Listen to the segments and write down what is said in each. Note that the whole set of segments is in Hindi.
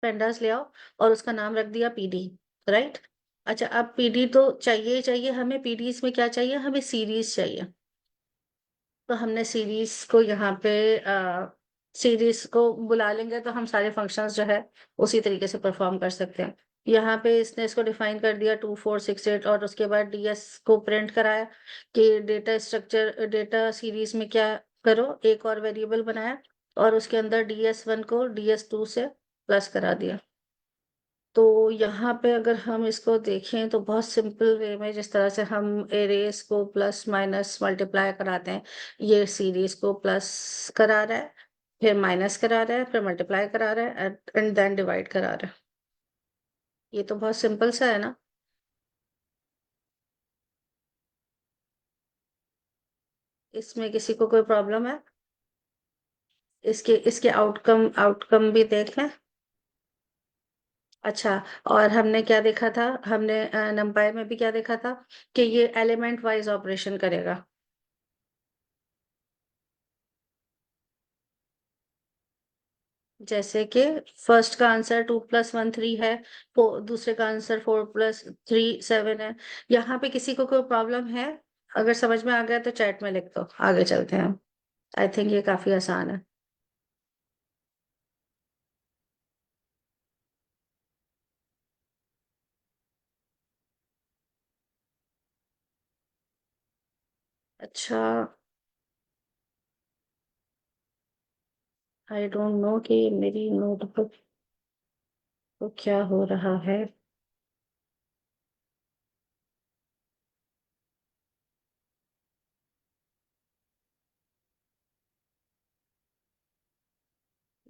पेंडास ले आओ और उसका नाम रख दिया पीडी, राइट। अच्छा, अब पीडी तो चाहिए ही चाहिए हमें, पीडीज में क्या चाहिए, हमें सीरीज चाहिए। तो हमने सीरीज को यहाँ पे सीरीज को बुला लेंगे तो हम सारे फंक्शंस जो है उसी तरीके से परफॉर्म कर सकते हैं। यहाँ पे इसने इसको डिफाइन कर दिया 2468, और उसके बाद डीएस को प्रिंट कराया कि डेटा स्ट्रक्चर, डेटा सीरीज में क्या करो, एक और वेरिएबल बनाया और उसके अंदर DS1 को DS2 से प्लस करा दिया। तो यहाँ पे अगर हम इसको देखें तो बहुत सिंपल वे में, जिस तरह से हम एरेस को प्लस माइनस मल्टीप्लाई कराते हैं, ये सीरीज को प्लस करा रहा है, फिर माइनस करा रहा है, फिर मल्टीप्लाई करा रहा है एंड देन डिवाइड करा रहा है। ये तो बहुत सिंपल सा है ना। इसमें किसी को कोई प्रॉब्लम है? इसके इसके आउटकम आउटकम भी देख लें। अच्छा, और हमने क्या देखा था, हमने नंपाई में भी क्या देखा था कि ये एलिमेंट वाइज ऑपरेशन करेगा। जैसे कि फर्स्ट का आंसर 2+1 3 है, दूसरे का आंसर 4+3 7 है। यहाँ पे किसी को कोई प्रॉब्लम है? अगर समझ में आ गया तो चैट में लिख दो, आगे चलते हैं। आई थिंक ये काफी आसान है। अच्छा, आई डोंट नो कि मेरी नोटबुक को क्या हो रहा है।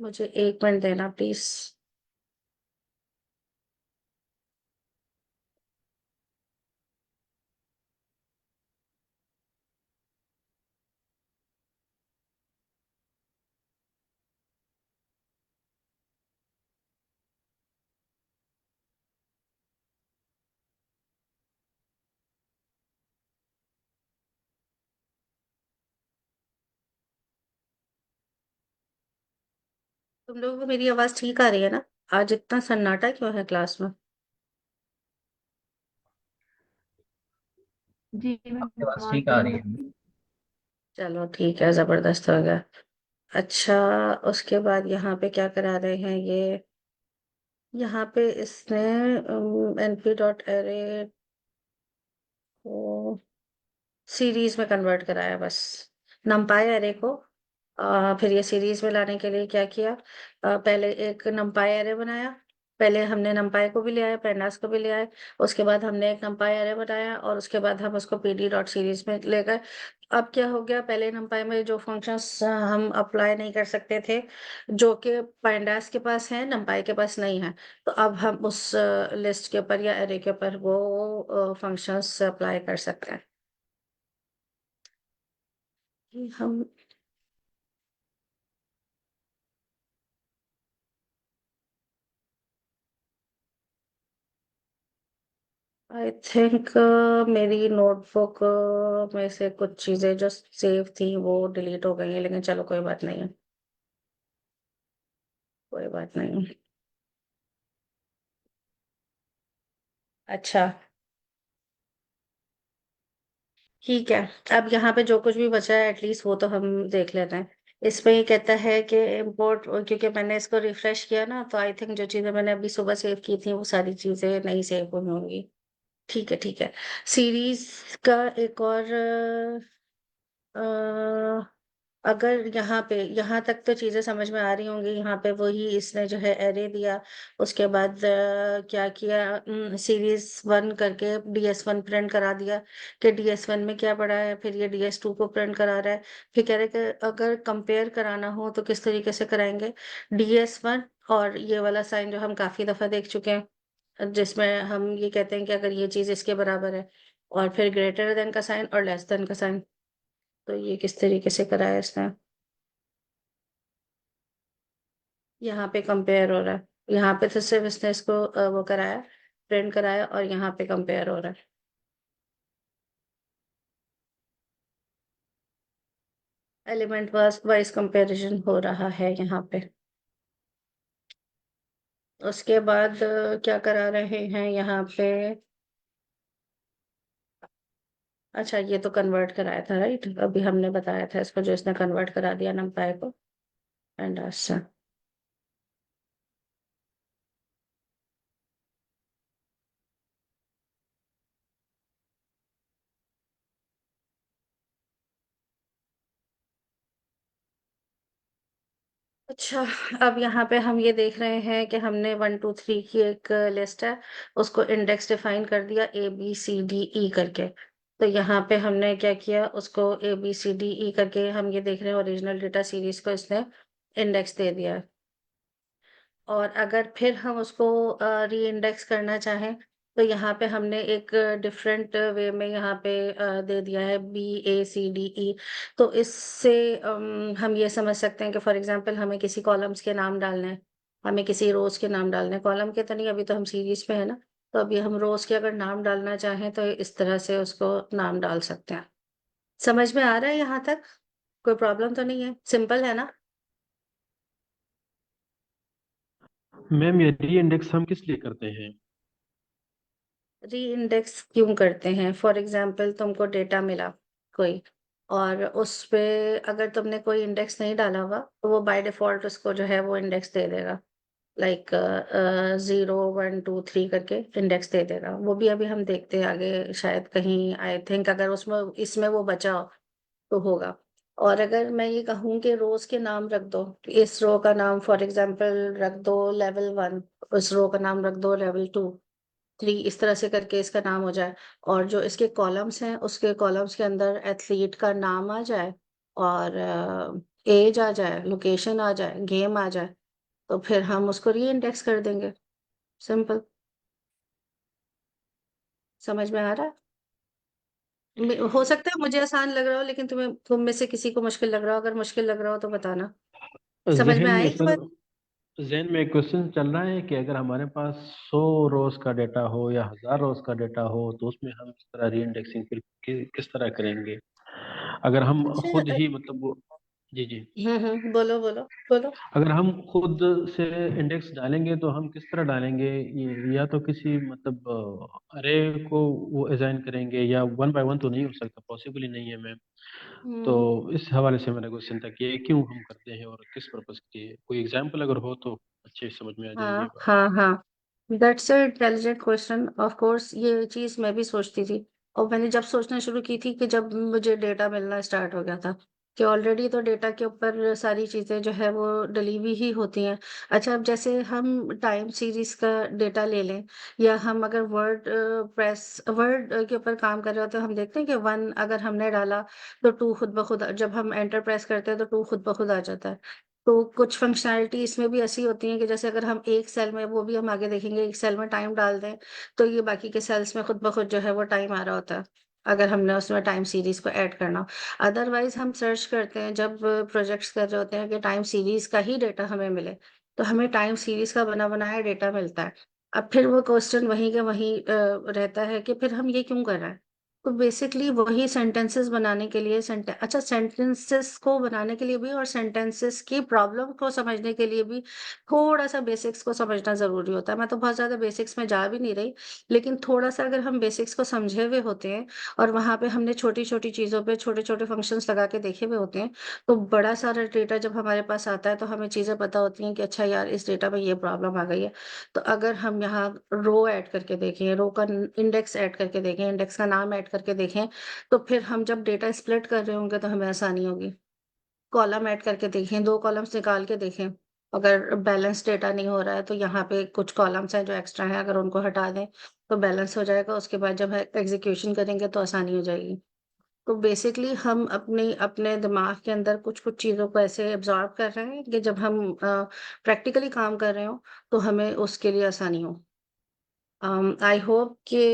मुझे 1 मिनट देना प्लीज। तुम लोगों को मेरी आवाज ठीक आ रही है ना? आज इतना सन्नाटा क्यों है क्लास में? जी आपके मैम, पास आ ठीक आ रही रही है। है। चलो ठीक है, जबरदस्त हो गया। अच्छा, उसके बाद यहाँ पे क्या करा रहे हैं ये, यहाँ पे इसने NP.array को सीरीज में कन्वर्ट कराया बस, नमपाई एरे को। फिर ये सीरीज में लाने के लिए क्या किया, पहले एक नमपाई एरे बनाया। पहले हमने नमपाई को भी ले आए, पेंडास को भी ले आए। उसके बाद हमने एक नमपाई एरे बनाया और उसके बाद हम उसको PD.सीरीज में ले गए। अब क्या हो गया, पहले नमपाई में जो फंक्शंस हम अप्लाई नहीं कर सकते थे, जो कि पेंडास के पास है, नमपाई के पास नहीं है, तो अब हम उस लिस्ट के ऊपर या एरे के ऊपर वो फंक्शंस अप्लाई कर सकते हैं। हम आई थिंक मेरी नोटबुक में से कुछ चीजें जो सेव थी वो डिलीट हो गई हैं, लेकिन चलो कोई बात नहीं है, कोई बात नहीं है। अच्छा, ठीक है। अब यहाँ पे जो कुछ भी बचा है एटलीस्ट वो तो हम देख लेते हैं। इसमें ये कहता है कि इम्पोर्ट, क्योंकि मैंने इसको रिफ्रेश किया ना, तो आई थिंक जो चीजें मैंने अभी सुबह सेव की थी वो सारी चीजें नहीं सेव हुई होंगी। ठीक है, ठीक है। सीरीज का एक और अगर यहाँ पे, यहाँ तक तो चीजें समझ में आ रही होंगी। यहाँ पे वही इसने जो है एरे दिया, उसके बाद क्या किया, सीरीज 1 करके DS1 प्रिंट करा दिया कि DS1 में क्या पड़ा है, फिर ये DS2 को प्रिंट करा रहा है। फिर कह रहे कि अगर कंपेयर कराना हो तो किस तरीके से कराएंगे, DS1 और ये वाला साइन जो हम काफी दफा देख चुके हैं, जिसमें हम ये कहते हैं कि अगर ये चीज इसके बराबर है, और फिर ग्रेटर देन का साइन और लेस देन का साइन। तो ये किस तरीके से कराया इसने, यहाँ पे कंपेयर हो रहा है, यहाँ पे तो सिर्फ इसने इसको वो कराया, प्रिंट कराया, और यहाँ पे कंपेयर हो रहा है। एलिमेंट वाइज कंपैरिजन हो रहा है यहाँ पे। उसके बाद क्या करा रहे हैं यहाँ पे? अच्छा, ये तो कन्वर्ट कराया था, राइट? अभी हमने बताया था इसको, जो इसने कन्वर्ट करा दिया numpy को। एंड अच्छा, अच्छा, अब यहाँ पे हम ये देख रहे हैं कि हमने 1 2 3 की एक लिस्ट है, उसको इंडेक्स डिफाइन कर दिया ABCDE करके। तो यहाँ पे हमने क्या किया, उसको ABCDE करके हम ये देख रहे हैं ओरिजिनल डेटा सीरीज को इसने इंडेक्स दे दिया है। और अगर फिर हम उसको री इंडेक्स करना चाहें, तो यहाँ पे हमने एक डिफरेंट वे में यहाँ पे दे दिया है BACDE। तो इससे हम ये समझ सकते हैं कि फॉर एग्जांपल हमें किसी कॉलम्स के नाम डालने हैं, हमें किसी रोज के नाम डालने हैं, कॉलम के तो नहीं, अभी तो हम सीरीज पे है ना। तो अभी हम रोज के अगर नाम डालना चाहें तो इस तरह से उसको नाम डाल सकते हैं। समझ में आ रहा है यहाँ तक? कोई प्रॉब्लम तो नहीं है? सिंपल है ना? मैम ये री इंडेक्स हम किस लिए करते हैं? री इंडेक्स क्यों करते हैं? फॉर एग्जाम्पल तुमको डेटा मिला कोई, और उस पे अगर तुमने कोई इंडेक्स नहीं डाला हुआ, तो वो बाय डिफॉल्ट उसको जो है वो इंडेक्स दे देगा, लाइक 0 1 2 3 करके इंडेक्स दे देगा। वो भी अभी हम देखते हैं आगे, शायद कहीं आई थिंक अगर उसमें इसमें वो बचा हो तो होगा। और अगर मैं ये कहूँ कि रोज के नाम रख दो, तो इस रो का नाम फॉर एग्जाम्पल रख दो लेवल 1, उस रो का नाम रख दो लेवल 2 3, इस तरह से करके इसका नाम हो जाए। और जो इसके कॉलम्स हैं, उसके कॉलम्स के अंदर एथलीट का नाम आ जाए, और एज आ जाए, लोकेशन आ जाए, गेम आ जाए, तो फिर हम उसको री इंडेक्स कर देंगे। सिंपल। समझ में आ रहा है? हो सकता है मुझे आसान लग रहा हो, लेकिन तुम में से किसी को मुश्किल लग रहा हो। अगर मुश्किल लग रहा हो तो बताना। समझ में जहन में आएगी सर, बात? जहन में एक क्वेश्चन चल रहा है कि अगर हमारे पास 100 रोज का डेटा हो या 1000 रोज का डेटा हो तो उसमें हम इस तरह री इंडेक्सिंग फिर किस तरह करेंगे? अगर हम अच्छा, खुद ही मतलब वो, जी जी, बोलो बोलो बोलो। अगर हम खुद से इंडेक्स डालेंगे तो हम किस तरह डालेंगे? ये या तो किसी मतलब अरे को वो असाइन करेंगे, या वन बाय वन तो नहीं हो सकता, पॉसिबल ही नहीं है मैम। तो हम्म इस हवाले से मेरा क्वेश्चन था कि ये क्यों हम करते हैं और किस पर्पज के लिए? कोई एग्जाम्पल अगर हो तो अच्छे से समझ में आ जाएगी ये हाँ बात। हाँ हाँ, that's a intelligent question. Of course ये चीज मैं भी सोचती थी, और मैंने जब सोचना शुरू की थी कि जब मुझे डेटा मिलना स्टार्ट हो गया था, कि ऑलरेडी तो डेटा के ऊपर सारी चीजें जो है वो डिलीवरी ही होती हैं। अच्छा, अब जैसे हम टाइम सीरीज का डेटा ले लें, या हम अगर वर्ड के ऊपर काम कर रहे होते हैं, हम देखते हैं कि 1 अगर हमने डाला तो 2 खुद ब खुद, जब हम एंटर प्रेस करते हैं तो 2 खुद ब खुद आ जाता है। तो कुछ फंक्शनैलिटी इसमें भी ऐसी होती है कि जैसे अगर हम एक सेल में, वो भी हम आगे देखेंगे, एक सेल में टाइम डाल दें, तो ये बाकी के सेल्स में खुद ब खुद जो है वो टाइम आ रहा होता है, अगर हमने उसमें टाइम सीरीज को ऐड करना। अदरवाइज हम सर्च करते हैं जब प्रोजेक्ट्स कर रहे होते हैं कि टाइम सीरीज का ही डेटा हमें मिले, तो हमें टाइम सीरीज का बना बनाया डेटा मिलता है। अब फिर वो क्वेश्चन वहीं के वहीं रहता है कि फिर हम ये क्यों कर रहे हैं? तो बेसिकली वही सेंटेंसेस बनाने के लिए, अच्छा, सेंटेंसेस को बनाने के लिए भी और सेंटेंसेस की प्रॉब्लम को समझने के लिए भी थोड़ा सा बेसिक्स को समझना ज़रूरी होता है। मैं तो बहुत ज़्यादा बेसिक्स में जा भी नहीं रही, लेकिन थोड़ा सा अगर हम बेसिक्स को समझे हुए होते हैं, और वहाँ पे हमने छोटी-छोटी चीज़ों पे छोटे-छोटे फंक्शंस लगा के देखे हुए होते हैं, तो बड़ा सारा डेटा जब हमारे पास आता है, तो हमें चीज़ें पता होती हैं कि अच्छा यार, इस डेटा में ये प्रॉब्लम आ गई है। तो अगर हम यहाँ रो ऐड करके देखें, रो का इंडेक्स ऐड करके देखें, इंडेक्स का नाम ऐड करके देखें, तो फिर हम जब डेटा स्प्लिट कर रहे होंगे तो हमें आसानी होगी। कॉलम ऐड करके देखें, 2 कॉलम्स निकाल के देखें, अगर बैलेंस डेटा नहीं हो रहा है तो यहाँ पे कुछ कॉलम्स हैं जो एक्स्ट्रा हैं, अगर उनको हटा दें तो बैलेंस हो जाएगा। उसके बाद जब एग्जीक्यूशन करेंगे तो आसानी हो जाएगी। तो बेसिकली हम अपने अपने दिमाग के अंदर कुछ-कुछ चीज़ों को ऐसे एब्ज़ॉर्ब कर रहे हैं कि जब हम प्रैक्टिकली काम कर रहे हों, तो हमें उसके लिए आसानी हो। आई होप कि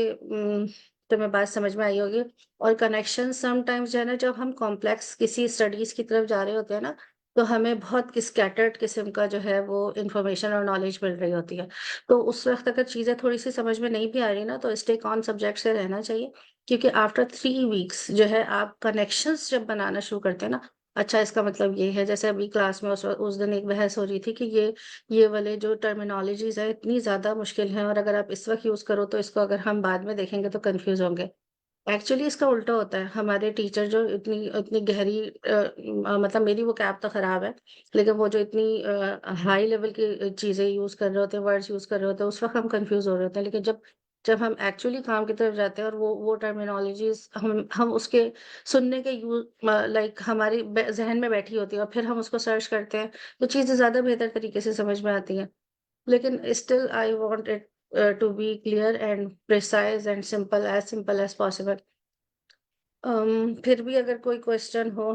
तुम्हें बात समझ में आई होगी। और कनेक्शन समटाइम्स जो है ना, जब हम कॉम्प्लेक्स किसी स्टडीज की तरफ जा रहे होते हैं ना, तो हमें बहुत स्कैटर्ड किस्म का जो है वो इंफॉर्मेशन और नॉलेज मिल रही होती है। तो उस वक्त अगर चीज़ें थोड़ी सी समझ में नहीं भी आ रही ना, तो स्टे ऑन सब्जेक्ट से रहना चाहिए, क्योंकि आफ्टर 3 वीक्स जो है आप कनेक्शंस जब बनाना शुरू करते हैं ना, अच्छा, इसका मतलब ये है, जैसे अभी क्लास में उस दिन एक बहस हो रही थी कि ये वाले जो टर्मिनोलॉजीज है इतनी ज्यादा मुश्किल है, और अगर आप इस वक्त यूज करो तो इसको अगर हम बाद में देखेंगे तो कंफ्यूज होंगे। एक्चुअली इसका उल्टा होता है, हमारे टीचर जो इतनी इतनी गहरी मतलब मेरी वो कैब तो खराब है, लेकिन वो जो इतनी हाई लेवल की चीजें यूज कर रहे होते हैं, वर्ड्स यूज कर रहे होते हैं, उस वक्त हम कंफ्यूज हो रहे होते हैं। लेकिन जब जब हम एक्चुअली काम की तरफ जाते हैं और वो टर्मिनोलॉजीज हम उसके सुनने के यूज लाइक हमारी जहन में बैठी होती है, और फिर हम उसको सर्च करते हैं, तो चीजें ज्यादा बेहतर तरीके से समझ में आती हैं। लेकिन still I want it to be clear and precise and simple as possible. फिर भी अगर कोई क्वेश्चन हो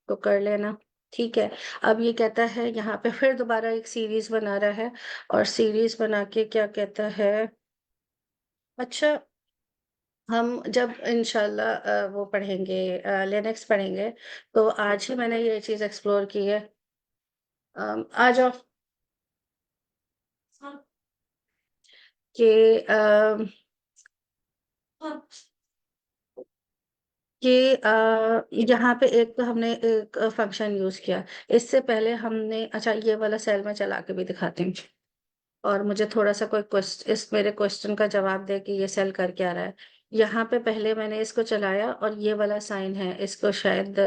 तो कर लेना, ठीक है। अब ये कहता है यहाँ पे फिर दोबारा एक सीरीज बना रहा है, और सीरीज बना के क्या कहता है, अच्छा, हम जब इंशाल्लाह वो पढ़ेंगे, लिनक्स पढ़ेंगे, तो आज ही मैंने ये चीज एक्सप्लोर की है। आ जाओ कि यहाँ पे एक तो हमने एक फंक्शन यूज किया। इससे पहले हमने, अच्छा ये वाला सेल में चला के भी दिखाती हूँ, और मुझे थोड़ा सा कोई क्वेश्चन, इस मेरे क्वेश्चन का जवाब दे कि ये सेल कर क्या रहा है। यहाँ पे पहले मैंने इसको चलाया, और ये वाला साइन है, इसको शायद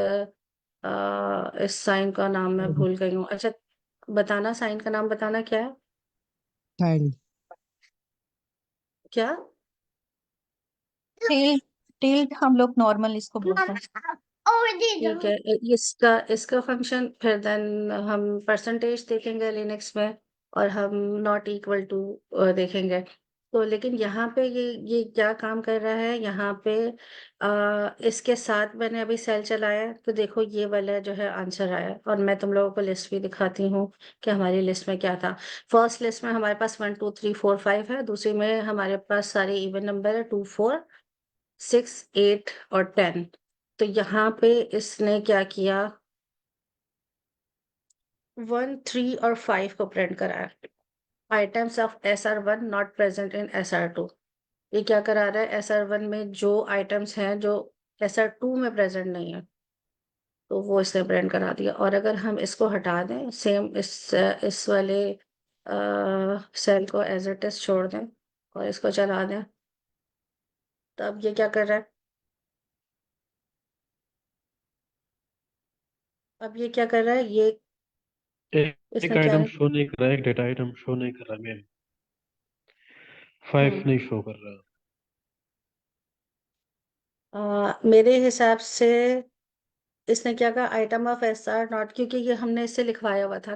इस साइन का नाम मैं भूल गई हूँ। अच्छा, बताना, साइन का नाम बताना क्या है। टिल्ड। क्या? टिल्ड। टिल्ड हम लोग नॉर्मल इसको बोलते हैं। ठीक है, इसका इसका फंक्शन फिर देन हम परसेंटेज देखेंगे लिनक्स में, और हम नॉट इक्वल टू देखेंगे। तो लेकिन यहाँ पे ये क्या काम कर रहा है यहाँ पे, इसके साथ मैंने अभी सेल चलाया, तो देखो ये वाला जो है आंसर आया, और मैं तुम लोगों को लिस्ट भी दिखाती हूँ कि हमारी लिस्ट में क्या था। फर्स्ट लिस्ट में हमारे पास 1 2 3 4 5 है, दूसरी में हमारे पास सारे इवन नंबर है, 2 4 6 8 और 10। तो यहाँ पे इसने क्या किया, 1 3 और 5 को प्रिंट कराया। Items of SR1 not present in SR2। ये क्या करा रहा है, SR1 में जो आइटम्स हैं जो SR2 में प्रेजेंट नहीं है, तो वो इसने प्रिंट करा दिया। और अगर हम इसको हटा दें, सेम इस वाले सेल को एज इट इज छोड़ दें, और इसको चला दें, तो अब ये क्या कर रहा है, अब ये क्या कर रहा है, ये एक इसमें क्या आइटम है। शो नहीं कर रहा है, एक डेटा आइटम शो नहीं कर रहा मैम। 5 हम्म नहीं शो कर रहा। मेरे हिसाब से इसने क्या कहा, आइटम ऑफ SR नॉट, क्योंकि ये हमने इससे लिखवाया हुआ था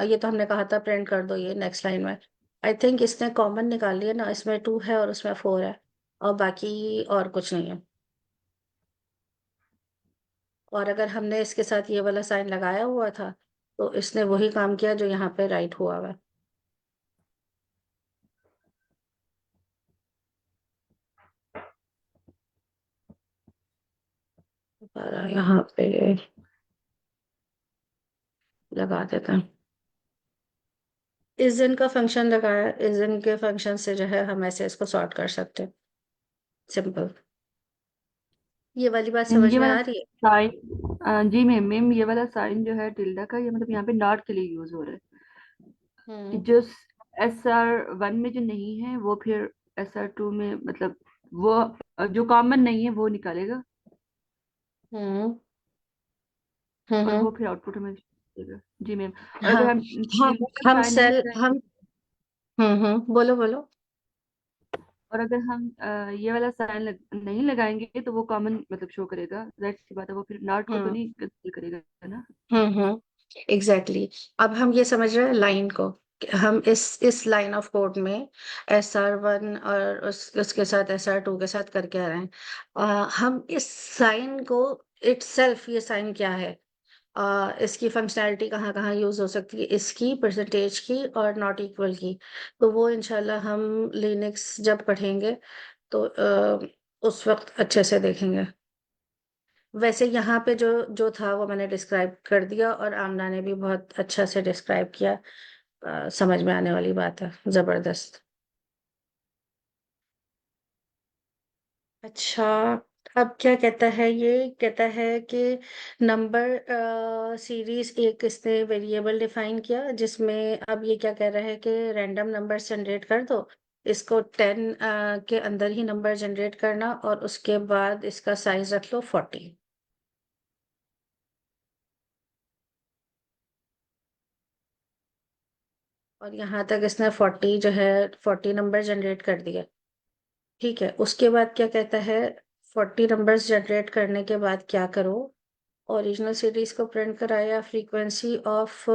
ये तो हमने कहा था प्रिंट कर दो ये नेक्स्ट लाइन में। आई थिंक इसने कॉमन निकाल लिया ना, इसमें 2 है और उसमें 4 है, और बाकी और कुछ नहीं है। और अगर हमने इसके साथ ये वाला साइन लगाया हुआ था, तो इसने वही काम किया जो यहाँ पे राइट हुआ हुआ है। और यहाँ पे लगा देते हैं, इस दिन का फंक्शन लगाया, इस दिन के फंक्शन से जो है हम ऐसे इसको सॉर्ट कर सकते हैं, सिंपल। ये वाली बात मैम समझ ये में वाला आ रही है। साइन, जी मैम, ये वाला साइन जो है टिल्डा का, ये मतलब यहाँ पे नॉट के लिए यूज हो रहा है। कि हम्म जो SR1 में जो नहीं है वो फिर SR2 में, मतलब वो जो कॉमन नहीं है वो निकालेगा, हम्म और हम्म। वो फिर आउटपुट हमें देगा। जी मैम। और हाँ, अगर हम हम टिल्डा का हम साइन नहीं सेल लगाएंगे, हम बोलो बोलो। और अगर हम ये वाला साइन नहीं लगाएंगे तो वो कॉमन मतलब शो करेगा, जाहिर सी बात है वो फिर नॉट को तो हम्म नहीं कंसीडर करेगा ना। एग्जैक्टली। अब हम ये समझ रहे हैं लाइन को, कि हम इस लाइन ऑफ कोड में SR1 और उसके साथ SR2 के साथ करके आ रहे हैं। हम इस साइन को इटसेल्फ, ये साइन क्या है, इसकी फंक्शनैलिटी कहाँ कहाँ यूज हो सकती है, इसकी, परसेंटेज की और नॉट इक्वल की, तो वो इंशाल्लाह हम लिनक्स जब पढ़ेंगे तो उस वक्त अच्छे से देखेंगे। वैसे यहाँ पे जो जो था वो मैंने डिस्क्राइब कर दिया, और आमना ने भी बहुत अच्छा से डिस्क्राइब किया। समझ में आने वाली बात है, जबरदस्त। अच्छा, अब क्या कहता है, ये कहता है कि नंबर सीरीज एक इसने वेरिएबल डिफाइन किया, जिसमें अब ये क्या कह रहा है कि रैंडम नंबर जनरेट कर दो, इसको 10 के अंदर ही नंबर जनरेट करना, और उसके बाद इसका साइज रख लो 40। और यहाँ तक इसने 40 जो है 40 नंबर जनरेट कर दिया। ठीक है, उसके बाद क्या कहता है, 40 नंबर्स जनरेट करने के बाद क्या करो, ओरिजिनल सीरीज को प्रिंट कराया, frequency of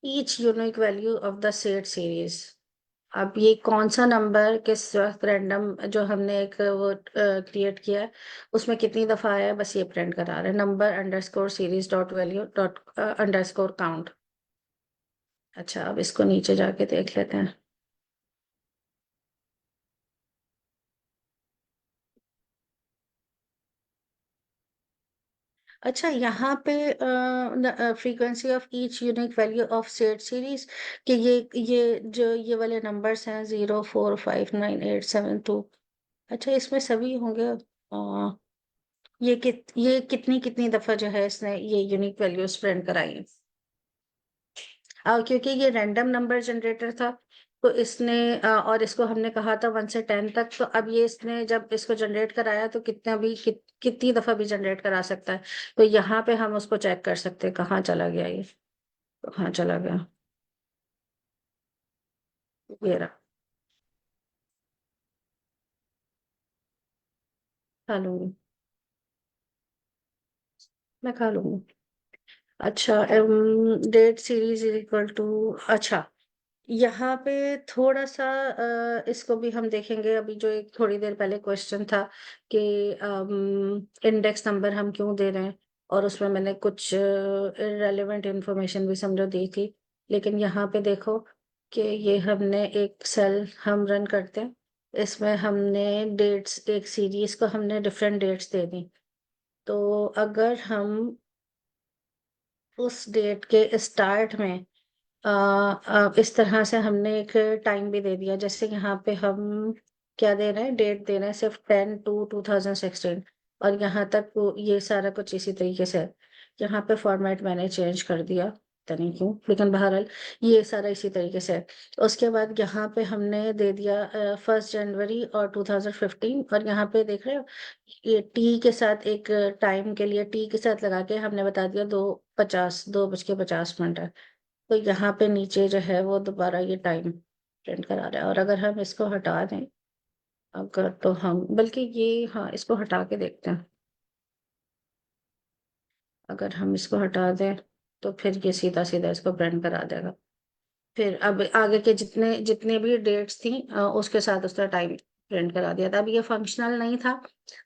each unique value of the set series. अब ये कौन सा नंबर किस वक्त रैंडम जो हमने एक वो क्रिएट किया है उसमें कितनी दफा आया है, बस ये प्रिंट करा रहे हैं, number underscore series dot value dot underscore count. अच्छा, अब इसको नीचे जाके देख लेते हैं। अच्छा, यहाँ पे frequency of each unique value of set series, कि ये जो ये वाले नंबर्स हैं 0 4 5 9 8 7 2। अच्छा, इसमें सभी होंगे। ये कितनी कितनी दफा जो है इसने ये यूनिक वैल्यूज प्रिंट कराई हैं। क्योंकि ये रैंडम नंबर जनरेटर था, तो इसने और इसको हमने कहा था 1 से 10 तक, तो अब ये इसने जब इसको जनरेट कराया तो कितनी दफा भी जनरेट करा सकता है। तो यहाँ पे हम उसको चेक कर सकते हैं कहाँ चला गया ये, तो कहाँ चला गया, ये रहा, खा लूंगी, मैं खा लूंगी। अच्छा, date series is equal to, अच्छा यहाँ पे थोड़ा सा इसको भी हम देखेंगे। अभी जो एक थोड़ी देर पहले क्वेश्चन था कि इंडेक्स नंबर हम क्यों दे रहे हैं, और उसमें मैंने कुछ रेलेवेंट इंफॉर्मेशन भी समझो दी थी। लेकिन यहाँ पे देखो कि ये हमने एक सेल हम रन करते हैं, इसमें हमने डेट्स, एक सीरीज को हमने डिफरेंट डेट्स दे दी। तो अगर हम उस डेट के स्टार्ट में इस तरह से हमने एक टाइम भी दे दिया, जैसे यहाँ पे हम क्या दे रहे हैं, डेट दे रहे हैं सिर्फ 10/2/2016, और यहाँ तक ये सारा कुछ इसी तरीके से है। यहाँ पे फॉर्मेट मैंने चेंज कर दिया, पता नहीं क्यों, लेकिन बहरहाल ये सारा इसी तरीके से है। उसके बाद यहाँ पे हमने दे दिया 1 जनवरी और 2015, और यहाँ पे देख रहे हो ये टी के साथ एक टाइम के लिए टी के साथ लगा के हमने बता दिया 2:50 है। तो यहाँ पे नीचे जो है वो दोबारा ये टाइम प्रिंट करा रहा है। और अगर हम इसको हटा दें, अगर तो हम बल्कि ये, हाँ, इसको हटा के देखते हैं। अगर हम इसको हटा दें तो फिर ये सीधा सीधा इसको प्रिंट करा देगा। फिर अब आगे के जितने जितने भी डेट्स थी उसके साथ उसका टाइम प्रिंट करा दिया था। अब ये फंक्शनल नहीं था,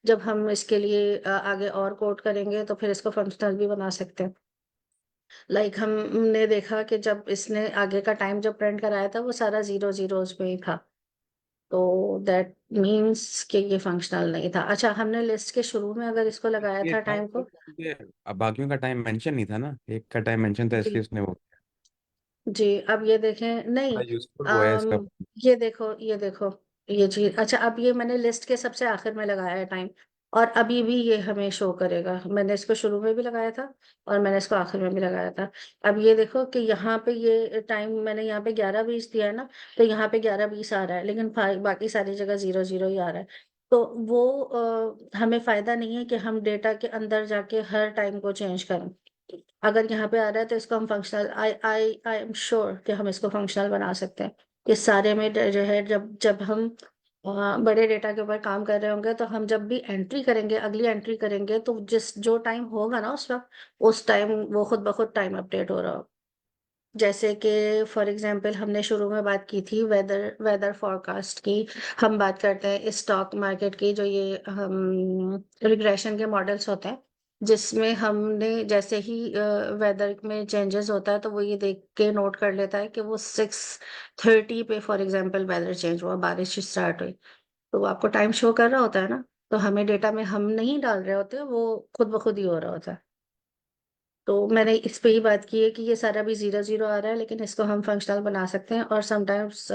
जब हम इसके लिए आगे और कोड करेंगे तो फिर इसको फंक्शनल भी बना सकते हैं। लाइक हमने देखा कि जब इसने आगे का टाइम जब प्रिंट कराया था वो सारा जीरो जीरोस में ही था, तो दैट मीन्स कि ये फंक्शनल नहीं था। अच्छा, हमने लिस्ट के शुरू में अगर इसको लगाया ये था था टाइम तो को, क्योंकि अब बाकियों का टाइम मेंशन नहीं था ना, एक का टाइम मेंशन था जी इसलिए उसने वो जी, अब ये देखें, नहीं, बड़ा यूजफुल वो है इसका। अम, ये देखो ये चीज। अच्छा, अब ये मैंने लिस्ट के सबसे आखिर में लगाया है टाइम, और अभी भी ये हमें शो करेगा। मैंने इसको शुरू में भी लगाया था और मैंने इसको आखिर में भी लगाया था। अब ये देखो कि यहाँ पे ये टाइम मैंने यहाँ पे 11:20 दिया है ना, तो यहाँ पे 11:20 आ रहा है, लेकिन बाकी सारी जगह 00 ही आ रहा है। तो वो हमें फायदा नहीं है कि हम डेटा के अंदर जाके हर टाइम को चेंज करें। अगर यहाँ पे आ रहा है तो इसको हम फंक्शनल, आई एम श्योर कि हम इसको फंक्शनल बना सकते हैं। इस सारे में जो है, जब जब हम बड़े डेटा के ऊपर काम कर रहे होंगे, तो हम जब भी एंट्री करेंगे, अगली एंट्री करेंगे, तो जो टाइम होगा ना उस वक्त, उस टाइम वो खुद ब खुद टाइम अपडेट हो रहा हो। जैसे कि फॉर एग्जांपल हमने शुरू में बात की थी वेदर वेदर फोरकास्ट की, हम बात करते हैं स्टॉक मार्केट की, जो ये हम रिग्रेशन के मॉडल्स होते हैं, जिसमें हमने जैसे ही वेदर में चेंजेस होता है तो वो ये देख के नोट कर लेता है कि वो 6:30 पे फॉर एग्जांपल वेदर चेंज हुआ, बारिश स्टार्ट हुई, तो वो आपको टाइम शो कर रहा होता है ना। तो हमें डेटा में हम नहीं डाल रहे होते, वो खुद ब खुद ही हो रहा होता है। तो मैंने इस पे ही बात की है कि ये सारा भी 00 आ रहा है, लेकिन इसको हम फंक्शनल बना सकते हैं। और sometimes,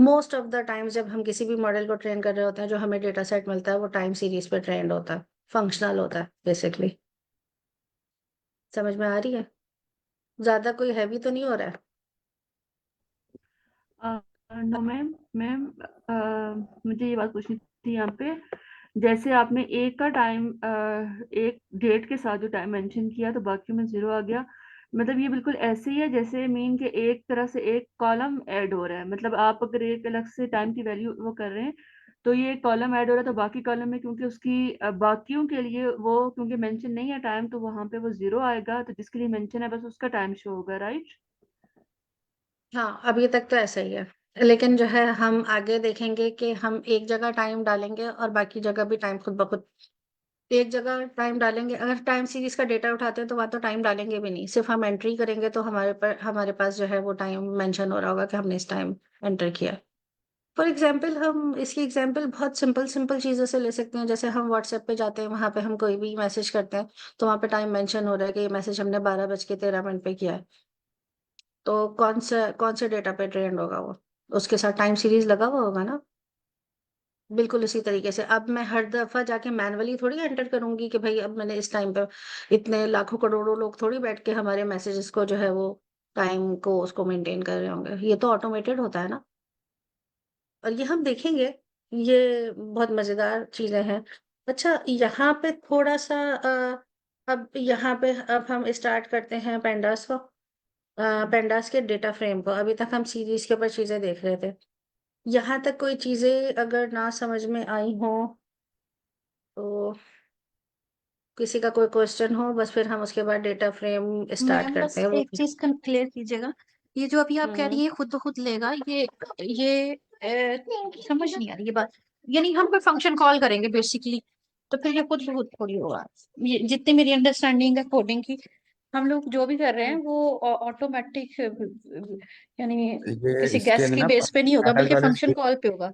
most of the times जब हम किसी भी मॉडल को ट्रेन कर रहे होते हैं, जो हमें डेटा सेट मिलता है वो टाइम सीरीज पे ट्रेंड होता है। फंक्शनल होता है बेसिकली। समझ में आ रही है? ज्यादा कोई हैवी तो नहीं हो रहा है? No ma'am. मैम, मुझे ये बात पूछनी थी यहाँ पे, जैसे आपने एक का टाइम, एक डेट के साथ जो टाइम मेंशन किया तो बाकी में जीरो आ गया, मतलब ये बिल्कुल ऐसे ही है जैसे मीन के एक तरह से एक कॉलम ऐड हो रहा है, मतलब आप अगर एक अलग से टाइम की वैल्यू वो कर रहे हैं तो ये कॉलम ऐड हो रहा है, तो बाकी कॉलम में क्योंकि उसकी बाकियों के लिए वो क्योंकि मेंशन नहीं है टाइम, तो वहां पे वो जीरो आएगा, तो जिसके लिए मेंशन है बस उसका टाइम शो होगा, राइट? हाँ, अभी तक तो ऐसा ही है, लेकिन जो है हम आगे देखेंगे कि हम एक जगह टाइम डालेंगे और बाकी जगह भी टाइम खुद ब खुद। एक जगह टाइम डालेंगे, अगर टाइम सीरीज का डेटा उठाते हैं तो वहाँ तो टाइम डालेंगे भी नहीं, सिर्फ हम एंट्री करेंगे तो हमारे पास जो है वो टाइम मेंशन हो रहा होगा कि हमने इस टाइम एंटर किया। फॉर एग्जाम्पल हम इसकी एग्जाम्पल बहुत सिंपल सिंपल चीज़ों से ले सकते हैं। जैसे हम व्हाट्सएप पे जाते हैं, वहाँ पे हम कोई भी मैसेज करते हैं तो वहाँ पे टाइम मेंशन हो रहा है कि ये मैसेज हमने 12:13 पे किया है। तो कौन से डेटा पे ट्रेंड होगा वो? उसके साथ टाइम सीरीज लगा हुआ होगा ना। बिल्कुल इसी तरीके से अब मैं हर दफा जाके मैनुअली थोड़ी एंटर करूंगी कि भाई अब मैंने इस टाइम पे, इतने लाखों करोड़ों लोग थोड़ी बैठ के हमारे मैसेजेस को जो है वो टाइम को उसको मेंटेन कर रहे होंगे, ये तो ऑटोमेटेड होता है ना। और ये हम देखेंगे, ये बहुत मजेदार चीजें हैं। अच्छा, यहाँ पे थोड़ा सा अब यहाँ पे अब हम स्टार्ट करते हैं पेंडास को, पेंडास के डेटा फ्रेम को। अभी तक हम सीरीज के ऊपर चीजें देख रहे थे। यहाँ तक कोई चीजें अगर ना समझ में आई हो तो किसी का कोई क्वेश्चन हो, बस फिर हम उसके बाद डेटा फ्रेम स्टार्ट मैम बस करते हैं वो। एक चीज क्लियर कीजिएगा, ये जो अभी आप कह हम्म रही है खुद ब खुद लेगा, ये समझ नहीं आ रही ये बात। यानी हम कोई फंक्शन कॉल करेंगे बेसिकली, तो फिर ये खुद ब खुद थोड़ी होगा। ये जितनी मेरी अंडरस्टैंडिंग है कोडिंग की, हम लोग जो भी कर रहे हैं हम्म, वो ऑटोमेटिक, यानी ये किसी इसके गैस लिए की ना बेस पे नहीं होगा, पैनल बल्कि वाले फंक्शन कॉल पे होगा।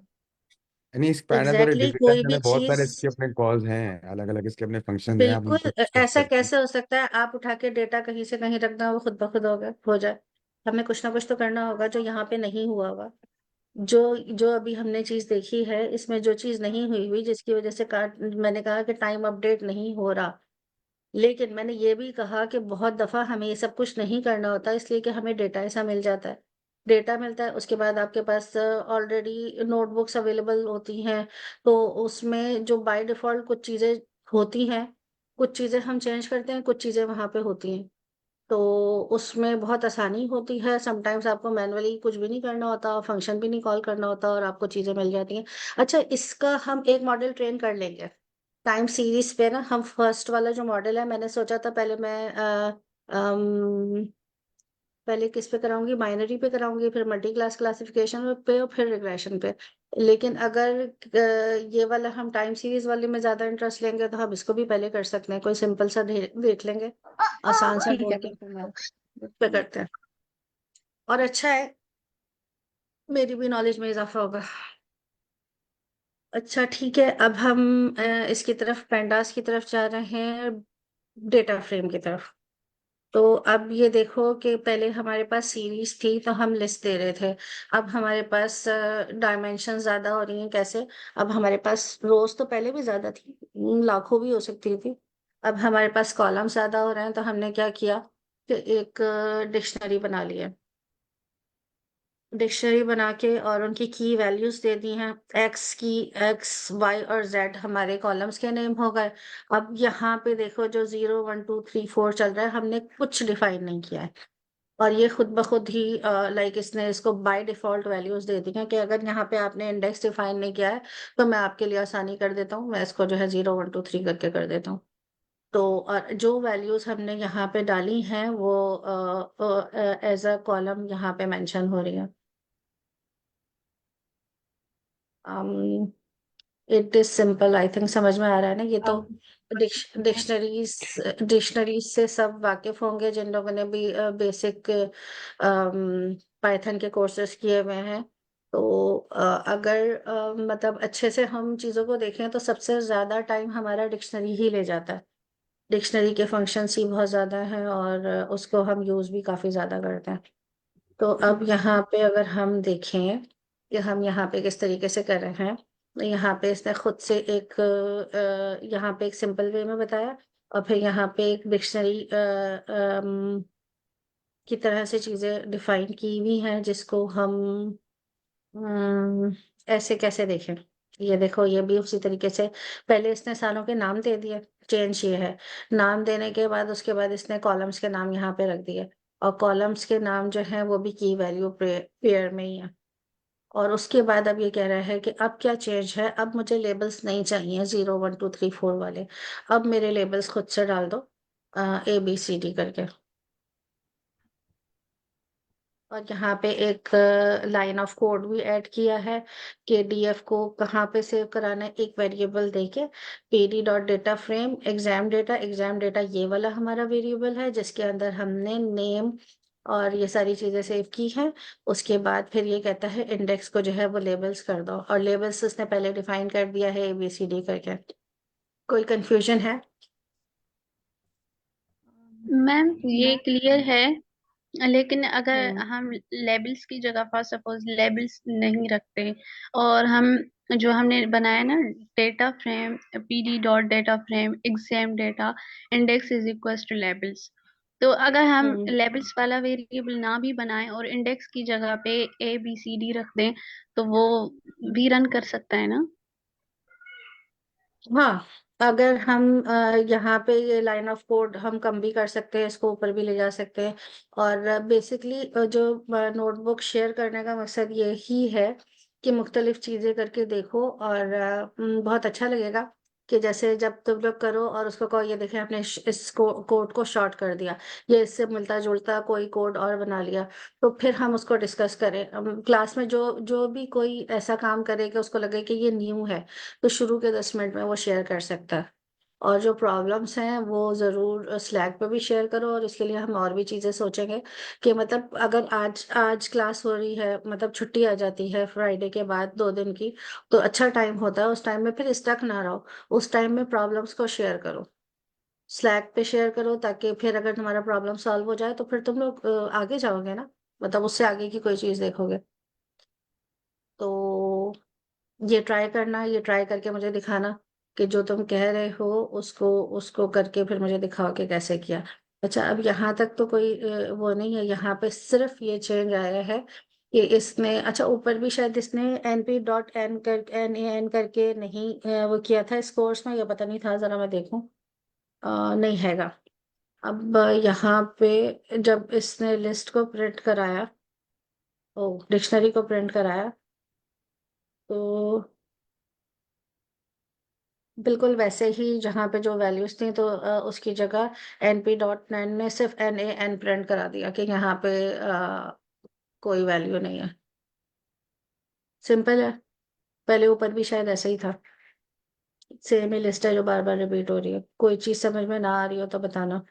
नहीं, इस पैनल वाले एग्जैक्टली डिजिटल कोई वाले भी बहुत सारे चीज। इसके अपने कॉल्स हैं, अलग अलग इसके अपने फंक्शन हैं, आप बिल्कुल उनको यूज ऐसा सकते हैं। कैसे हो सकता है आप उठा के डेटा कहीं से कहीं रख दो वो खुद ब खुद हो जाए? हमें कुछ ना कुछ तो करना होगा जो यहाँ पे नहीं हुआ होगा। जो जो अभी हमने चीज देखी है इसमें जो चीज नहीं हुई हुई जिसकी वजह से मैंने कहा कि टाइम अपडेट नहीं हो रहा। लेकिन मैंने ये भी कहा कि बहुत दफा हमें ये सब कुछ नहीं करना होता, इसलिए कि हमें डेटा ऐसा मिल जाता है। डेटा मिलता है, उसके बाद आपके पास ऑलरेडी नोटबुक्स अवेलेबल होती हैं। तो उसमें जो बाय डिफॉल्ट कुछ चीजें होती हैं, कुछ चीजें हम चेंज करते हैं, कुछ चीजें वहां पे होती हैं। तो उसमें बहुत आसानी होती है, समटाइम्स आपको मैनुअली कुछ भी नहीं करना होता, फंक्शन भी नहीं कॉल करना होता और आपको चीजें मिल जाती हैं। अच्छा, इसका हम एक मॉडल ट्रेन कर लेंगे टाइम सीरीज पे ना। हम फर्स्ट वाला जो मॉडल है, मैंने सोचा था पहले मैं पहले किस पे कराऊंगी, बाइनरी पे कराऊंगी, फिर मल्टी क्लास क्लासिफिकेशन पे और फिर रिग्रेशन पे। लेकिन अगर ये वाला हम टाइम सीरीज वाले में ज्यादा इंटरेस्ट लेंगे तो हम इसको भी पहले कर सकते हैं, कोई सिंपल सा देख लेंगे, आसान सा ठीक ढूंढ है। के फिर मैं उस पे करते हैं। और अच्छा है, मेरी भी नॉलेज में इजाफा होगा। अच्छा ठीक है, अब हम इसकी तरफ पेंडास की तरफ जा रहे हैं, डेटा फ्रेम की तरफ। तो अब ये देखो कि पहले हमारे पास सीरीज थी तो हम लिस्ट दे रहे थे। अब हमारे पास डायमेंशन ज्यादा हो रही हैं, कैसे? अब हमारे पास रोज तो पहले भी ज्यादा थी, लाखों भी हो सकती थी। अब हमारे पास कॉलम ज्यादा हो रहे हैं, तो हमने क्या किया कि एक डिक्शनरी बना ली है। डिक्शनरी बना के और उनकी की वैल्यूज दे दी हैं, एक्स की, एक्स वाई और जेड हमारे कॉलम्स के नेम हो गए। अब यहाँ पे देखो जो 0 1 2 3 4 चल रहा है, हमने कुछ डिफाइन नहीं किया है। और ये खुद ब खुद ही लाइक इसने इसको बाय डिफॉल्ट वैल्यूज दे दी हैं कि अगर यहाँ पे आपने इंडेक्स डिफाइन नहीं किया है तो मैं आपके लिए आसानी कर देता हूँ, मैं इसको जो है 0 1 2 3 करके कर देता हूँ। तो और जो वैल्यूज हमने यहाँ पे डाली हैं वो एज अ कॉलम यहाँ पे मेंशन हो रही है। It is simple, I think समझ में आ रहा है ना? ये तो अब डिक्शनरीज डिक्शनरीज से सब वाकिफ होंगे जिन लोगों ने भी बेसिक पाइथन के कोर्सेज किए हुए हैं। तो अगर मतलब अच्छे से हम चीज़ों को देखें तो सबसे ज़्यादा टाइम हमारा डिक्शनरी ही ले जाता है। डिक्शनरी के फंक्शंस ही बहुत ज़्यादा हैं और उसको हम यूज़ भी काफ़ी ज़्यादा करते हैं। तो अब यहाँ पे अगर हम देखें कि हम यहाँ पे किस तरीके से कर रहे हैं, यहाँ पे इसने खुद से एक यहाँ पे एक सिंपल वे में बताया, और फिर यहाँ पे एक डिक्शनरी की तरह से चीजें डिफाइन की हुई हैं, जिसको हम ऐसे कैसे देखें। ये देखो, ये भी उसी तरीके से पहले इसने सालों के नाम दे दिए। चेंज ये है, नाम देने के बाद उसके बाद इसने कॉलम्स के नाम यहाँ पे रख दिए, और कॉलम्स के नाम जो है वो भी की वैल्यू पेयर में ही है। और उसके बाद अब ये कह रहा है कि अब क्या चेंज है, अब मुझे लेबल्स नहीं चाहिए 0 1 2 3 4 वाले, अब मेरे लेबल्स खुद से डाल दो ABCD करके। और यहाँ पे एक लाइन ऑफ कोड भी ऐड किया है कि DF को कहाँ पे सेव कराना है, एक वेरिएबल देके PD.data frame एग्जाम डेटा ये वाला हमारा वेरिएबल है, जिसके अंदर हमने नेम और ये सारी चीजें सेव की हैं। उसके बाद फिर ये कहता है इंडेक्स को जो है वो लेबल्स कर दो, और लेबल्स उसने पहले डिफाइन कर दिया है ABCD करके। कोई कंफ्यूजन है? मैम ये क्लियर है, लेकिन अगर हम्म हम लेबल्स की जगह पर सपोज लेबल्स नहीं रखते और हम जो हमने बनाया ना, data frame PD.data frame exam data index is equal to labels, तो अगर हम हम्म लेबल्स वाला वेरिएबल ना भी बनाएं और इंडेक्स की जगह पे ABCD रख दें, तो वो भी रन कर सकता है ना? हाँ, अगर हम यहाँ पे ये लाइन ऑफ कोड हम कम भी कर सकते हैं, इसको ऊपर भी ले जा सकते हैं। और बेसिकली जो नोटबुक शेयर करने का मकसद ये ही है कि मुख्तलिफ चीज़ें करके देखो, और बहुत अच्छा लगेगा कि जैसे जब तुम लोग करो और उसको कहो ये देखें आपने इस कोड को शॉर्ट कर दिया, ये इससे मिलता जुलता कोई कोड और बना लिया, तो फिर हम उसको डिस्कस करें। क्लास में जो जो भी कोई ऐसा काम करे कि उसको लगे कि ये न्यू है, तो शुरू के 10 मिनट में वो शेयर कर सकता है। और जो प्रॉब्लम्स हैं वो ज़रूर स्लैक पे भी शेयर करो, और इसके लिए हम और भी चीज़ें सोचेंगे कि मतलब अगर आज आज क्लास हो रही है, मतलब छुट्टी आ जाती है फ्राइडे के बाद 2 दिन की, तो अच्छा टाइम होता है उस टाइम में फिर स्टक ना रहो, उस टाइम में प्रॉब्लम्स को शेयर करो, स्लैक पे शेयर करो, ताकि फिर अगर तुम्हारा प्रॉब्लम सॉल्व हो जाए तो फिर तुम लोग आगे जाओगे ना, मतलब उससे आगे की कोई चीज़ देखोगे। तो ये ट्राई करना, ये ट्राई करके मुझे दिखाना कि जो तुम कह रहे हो उसको उसको करके फिर मुझे दिखाओ कि कैसे किया। अच्छा, अब यहाँ तक तो कोई वो नहीं है, यहाँ पे सिर्फ ये चेंज आया है कि इसने, अच्छा ऊपर भी शायद इसने NP.N करके नहीं वो किया था इस कोर्स में, या पता नहीं था, जरा मैं देखूं। नहीं हैगा। अब यहाँ पे जब इसने लिस्ट को प्रिंट कराया, ओ डिक्शनरी को प्रिंट कराया, तो बिल्कुल वैसे ही जहाँ पे जो वैल्यूज थी, तो उसकी जगह NP.NAND ने सिर्फ NaN प्रिंट करा दिया कि यहाँ पे कोई वैल्यू नहीं है। सिंपल है, पहले ऊपर भी शायद ऐसा ही था, सेम ही लिस्ट है जो बार बार रिपीट हो रही है। कोई चीज समझ में ना आ रही हो तो बताना।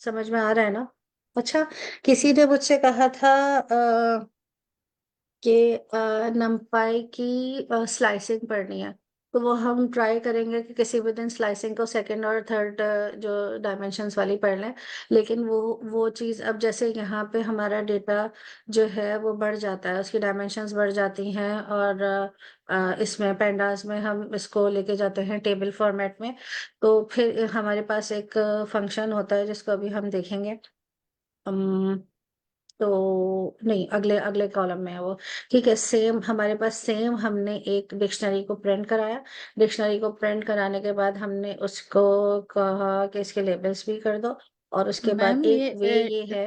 समझ में आ रहा है ना? अच्छा, किसी ने मुझसे कहा था कि नमपाई की स्लाइसिंग पढ़नी है, तो वो हम ट्राई करेंगे कि किसी भी दिन स्लाइसिंग को सेकंड और थर्ड जो डायमेंशंस वाली पढ़ लें। लेकिन वो चीज़ अब जैसे यहाँ पे हमारा डेटा जो है वो बढ़ जाता है, उसकी डायमेंशंस बढ़ जाती हैं, और इसमें पेंडास में हम इसको लेके जाते हैं टेबल फॉर्मेट में, तो फिर हमारे पास एक फंक्शन होता है जिसको अभी हम देखेंगे। तो नहीं, अगले अगले कॉलम में है वो। ठीक है, सेम हमारे पास, सेम हमने एक डिक्शनरी को प्रिंट कराया, डिक्शनरी को प्रिंट कराने के बाद हमने उसको कहा कि इसके लेबल्स भी कर दो, और उसके बाद मैम एक वे ये है।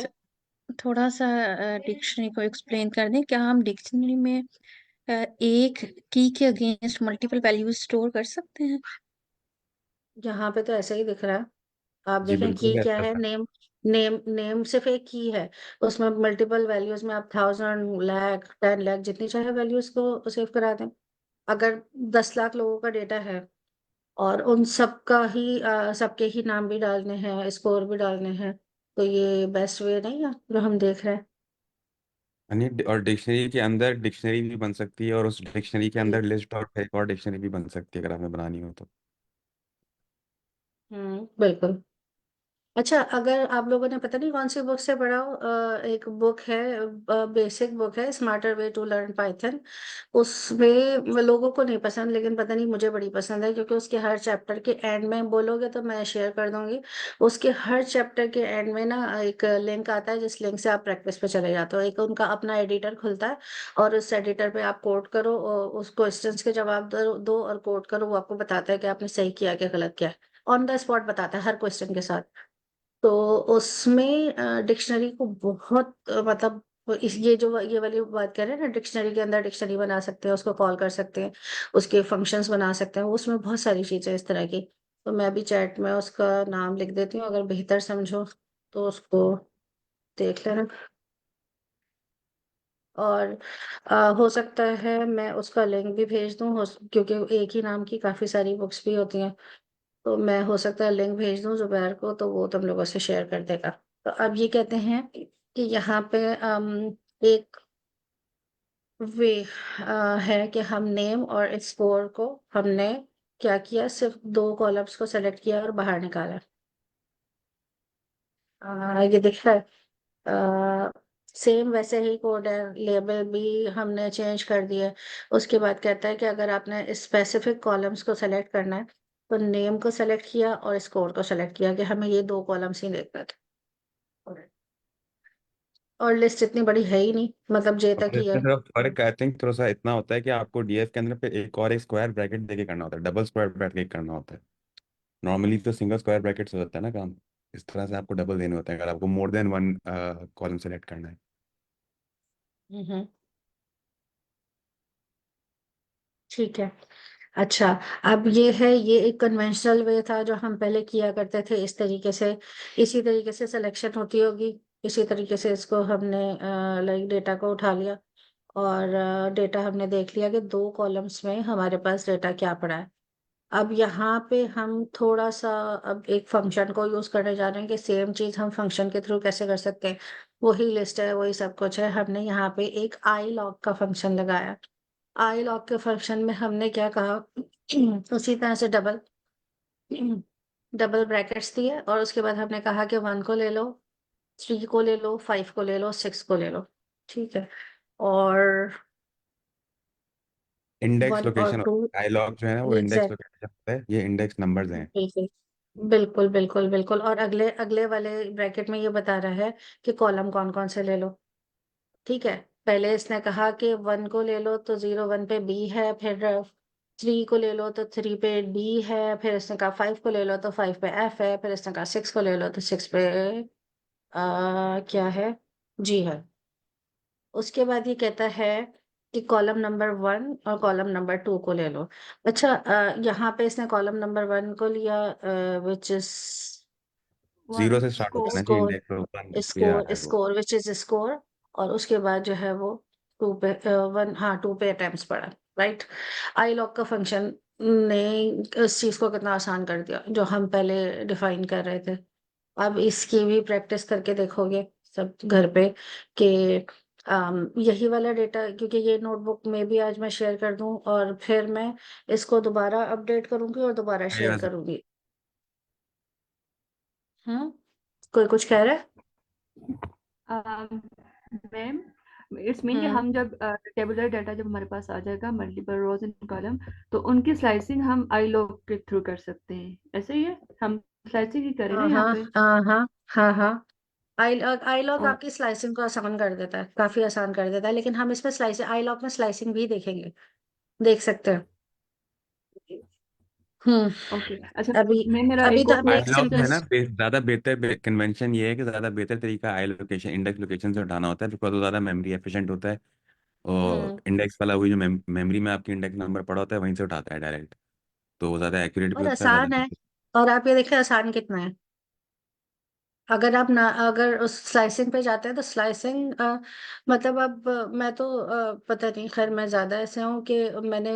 थोड़ा सा डिक्शनरी को एक्सप्लेन कर दें, क्या हम डिक्शनरी में एक की के अगेंस्ट मल्टीपल वैल्यूज स्टोर कर सकते हैं? यहाँ पे तो ऐसा ही दिख रहा है, आप जी देखें की बिल्कुल क्या ऐसा है, था। नेम नेम सिर्फ एक की है, उसमें मल्टीपल वैल्यूज में आप 1000 लाख 10 लाख जितनी चाहे वैल्यूज को सेव करा दें। अगर 10 लाख लोगों का डेटा है और उन सबका ही सबके ही नाम भी डालने हैं, स्कोर भी डालने हैं, तो ये बेस्ट वे नहीं है जो हम देख रहे हैं। यानी और डिक्शनरी के अंदर डिक्शनरी भी बन सकती है, और उस डिक्शनरी के अंदर लिस्ट और एक और डिक्शनरी भी बन सकती है अगर हमें बनानी हो तो। बिल्कुल। अच्छा, अगर आप लोगों ने पता नहीं कौन सी बुक से पढ़ा हो, एक बुक है, बेसिक बुक है, smarter way to learn Python. उसमें वो लोगों को नहीं पसंद, लेकिन पता नहीं मुझे बड़ी पसंद है, क्योंकि उसके हर चैप्टर के एंड में बोलोगे तो मैं शेयर कर दूंगी। उसके हर चैप्टर के एंड में ना एक लिंक आता है, जिस लिंक से आप प्रैक्टिस पे चले जाते हो। एक उनका अपना एडिटर खुलता है, और उस एडिटर पे आप कोड करो, और उस क्वेश्चंस के जवाब दो और कोड करो। वो आपको बताता है कि आपने सही किया कि गलत किया, ऑन द स्पॉट बताता है हर क्वेश्चन के साथ। तो उसमें डिक्शनरी को बहुत मतलब इस ये वाली बात कह रहे हैं ना, डिक्शनरी के अंदर डिक्शनरी बना सकते हैं, उसको कॉल कर सकते हैं, उसके फंक्शंस बना सकते हैं, उसमें बहुत सारी चीजें इस तरह की। तो मैं भी चैट में उसका नाम लिख देती हूँ, अगर बेहतर समझो तो उसको देख लेना। और हो सकता है मैं उसका लिंक भी भेज दूँ, क्योंकि एक ही नाम की काफी सारी बुक्स भी होती हैं। तो मैं हो सकता है लिंक भेज दूं जुबैर को, तो वो तुम लोगों से शेयर कर देगा। तो अब ये कहते हैं कि यहाँ पे एक वे है कि हम नेम और स्कोर को हमने क्या किया, सिर्फ दो कॉलम्स को सेलेक्ट किया और बाहर निकाला। ये दिख रहा है। सेम वैसे ही कोड है, लेबल भी हमने चेंज कर दिया। उसके बाद कहता है कि अगर आपने स्पेसिफिक कॉलम्स को सेलेक्ट करना है, तो नेम को सेलेक्ट किया और स्कोर को सेलेक्ट किया, कि हमें ये दो कॉलम्स ही देखना था। और लिस्ट इतनी बड़ी है ही नहीं, मतलब जे तक और ही है। इसमें सिर्फ फर्क आई थिंक थोड़ा सा इतना होता है कि आपको डीएफ के अंदर पे एक और एक स्क्वायर ब्रैकेट देके करना होता है, डबल स्क्वायर ब्रैकेट करना होता है। नॉर्मली तो सिंगल स्क्वायर ब्रैकेट से होता है ना काम। इस तरह से आपको डबल देने होते हैं अगर आपको more than one column select करना है। हम्म, ठीक है। अच्छा, अब ये है, ये एक कन्वेंशनल वे था जो हम पहले किया करते थे, इस तरीके से। इसी तरीके से सिलेक्शन होती होगी। इसी तरीके से इसको हमने लाइक डेटा को उठा लिया, और डेटा हमने देख लिया कि दो कॉलम्स में हमारे पास डेटा क्या पड़ा है। अब यहाँ पे हम थोड़ा सा अब एक फंक्शन को यूज करने जा रहे हैं, कि सेम चीज हम फंक्शन के थ्रू कैसे कर सकते हैं। वही लिस्ट है, वही सब कुछ है। हमने यहाँ पे एक आई लॉग का फंक्शन लगाया। आई लॉग के फंक्शन में हमने क्या कहा, उसी तरह से डबल डबल ब्रैकेट्स दिए, और उसके बाद हमने कहा कि 1 को ले लो, 3 को ले लो, 5 को ले लो, 6 को ले लो। ठीक है। और इंडेक्स 1 और लोकेशन 2। होता है, डायलॉग जो है ना वो इंडेक्स एग्जैक्ट, लोकेशन होता है, ये इंडेक्स नंबर्स हैं। बिल्कुल बिल्कुल बिल्कुल बिल्कुल। और अगले अगले वाले ब्रैकेट में ये बता रहा है कि कॉलम कौन कौन से ले लो। ठीक है। पहले इसने कहा कि 1 को ले लो, तो 0 1 पे बी है, फिर 3 को ले लो तो 3 पे डी है, फिर इसने कहा 5 को ले लो तो 5 पे एफ है, फिर इसने कहा 6 को ले लो तो 6 पे क्या है, जी है। उसके बाद ये कहता है कि कॉलम नंबर 1 और कॉलम नंबर 2 को ले लो। अच्छा, यहाँ पे इसने कॉलम नंबर 1 को लिया, विच इज जीरो वन से स्टार्ट होता है स्कोर। ना जी स्कोर, इंडेक्स, वन पे आ रहा स्कोर है वो। Score which is score. और उसके बाद जो है वो 2 पे 1, हाँ 2 पे अटेम्प्ट्स पड़ा। राइट। आई लॉग का फंक्शन ने इस चीज को कितना आसान कर दिया, जो हम पहले डिफाइन कर रहे थे। अब इसकी भी प्रैक्टिस करके देखोगे सब घर पे, कि यही वाला डेटा, क्योंकि ये नोटबुक में भी आज मैं शेयर कर दूं, और फिर मैं इसको दोबारा अपडेट करूंगी और दोबारा शेयर आएगा सर। करूंगी। हम्म, कोई कुछ कह रहा है? मैम, इट्स मीन कि हम्म, हम जब टेबुलर डाटा जब हमारे पास आ जाएगा, मल्टीपल रोज एंड कॉलम, तो उनकी स्लाइसिंग हम आई लॉग के थ्रू कर सकते हैं। ऐसे ही है, हम स्लाइसिंग ही करें ना हाँ यहाँ हाँ पे। हाँ हाँ हाँ हाँ। आई लॉग और आपकी स्लाइसिंग को आसान कर देता है, काफी आसान कर देता है, लेकिन हम इसमें स्लाइसिंग, आई लॉग में स्लाइसिंग भी देखेंगे, देख सकते हैं। हम्म। ओके, अच्छा। अभी मैं मेरा अभी एक तो और हमने आई एक क्वेश्चन। लॉग जो सिंपल। है ना ज्यादा बेहतर कन्वेंशन ये है कि ज्यादा बेहतर तरीका आई लोकेशन इंडेक्स लोकेशन से उठाना होता है, बिकॉज वो ज्यादा मेमोरी एफिशिएंट होता है। और हम्म, इंडेक्स वाला वही जो मेमोरी में आपकी इंडेक्स नंबर पड़ा होता है वहीं से उठाता है डायरेक्ट। तो वो ज्यादा एक्यूरेट भी और होता है, आसान है। ज्यादा। और आप ये देखिए आसान कितना है। अगर आप ना, अगर उस स्लाइसिंग पे जाते हैं तो स्लाइसिंग मतलब अब मैं तो पता नहीं, खैर मैं ज्यादा ऐसे हूँ कि मैंने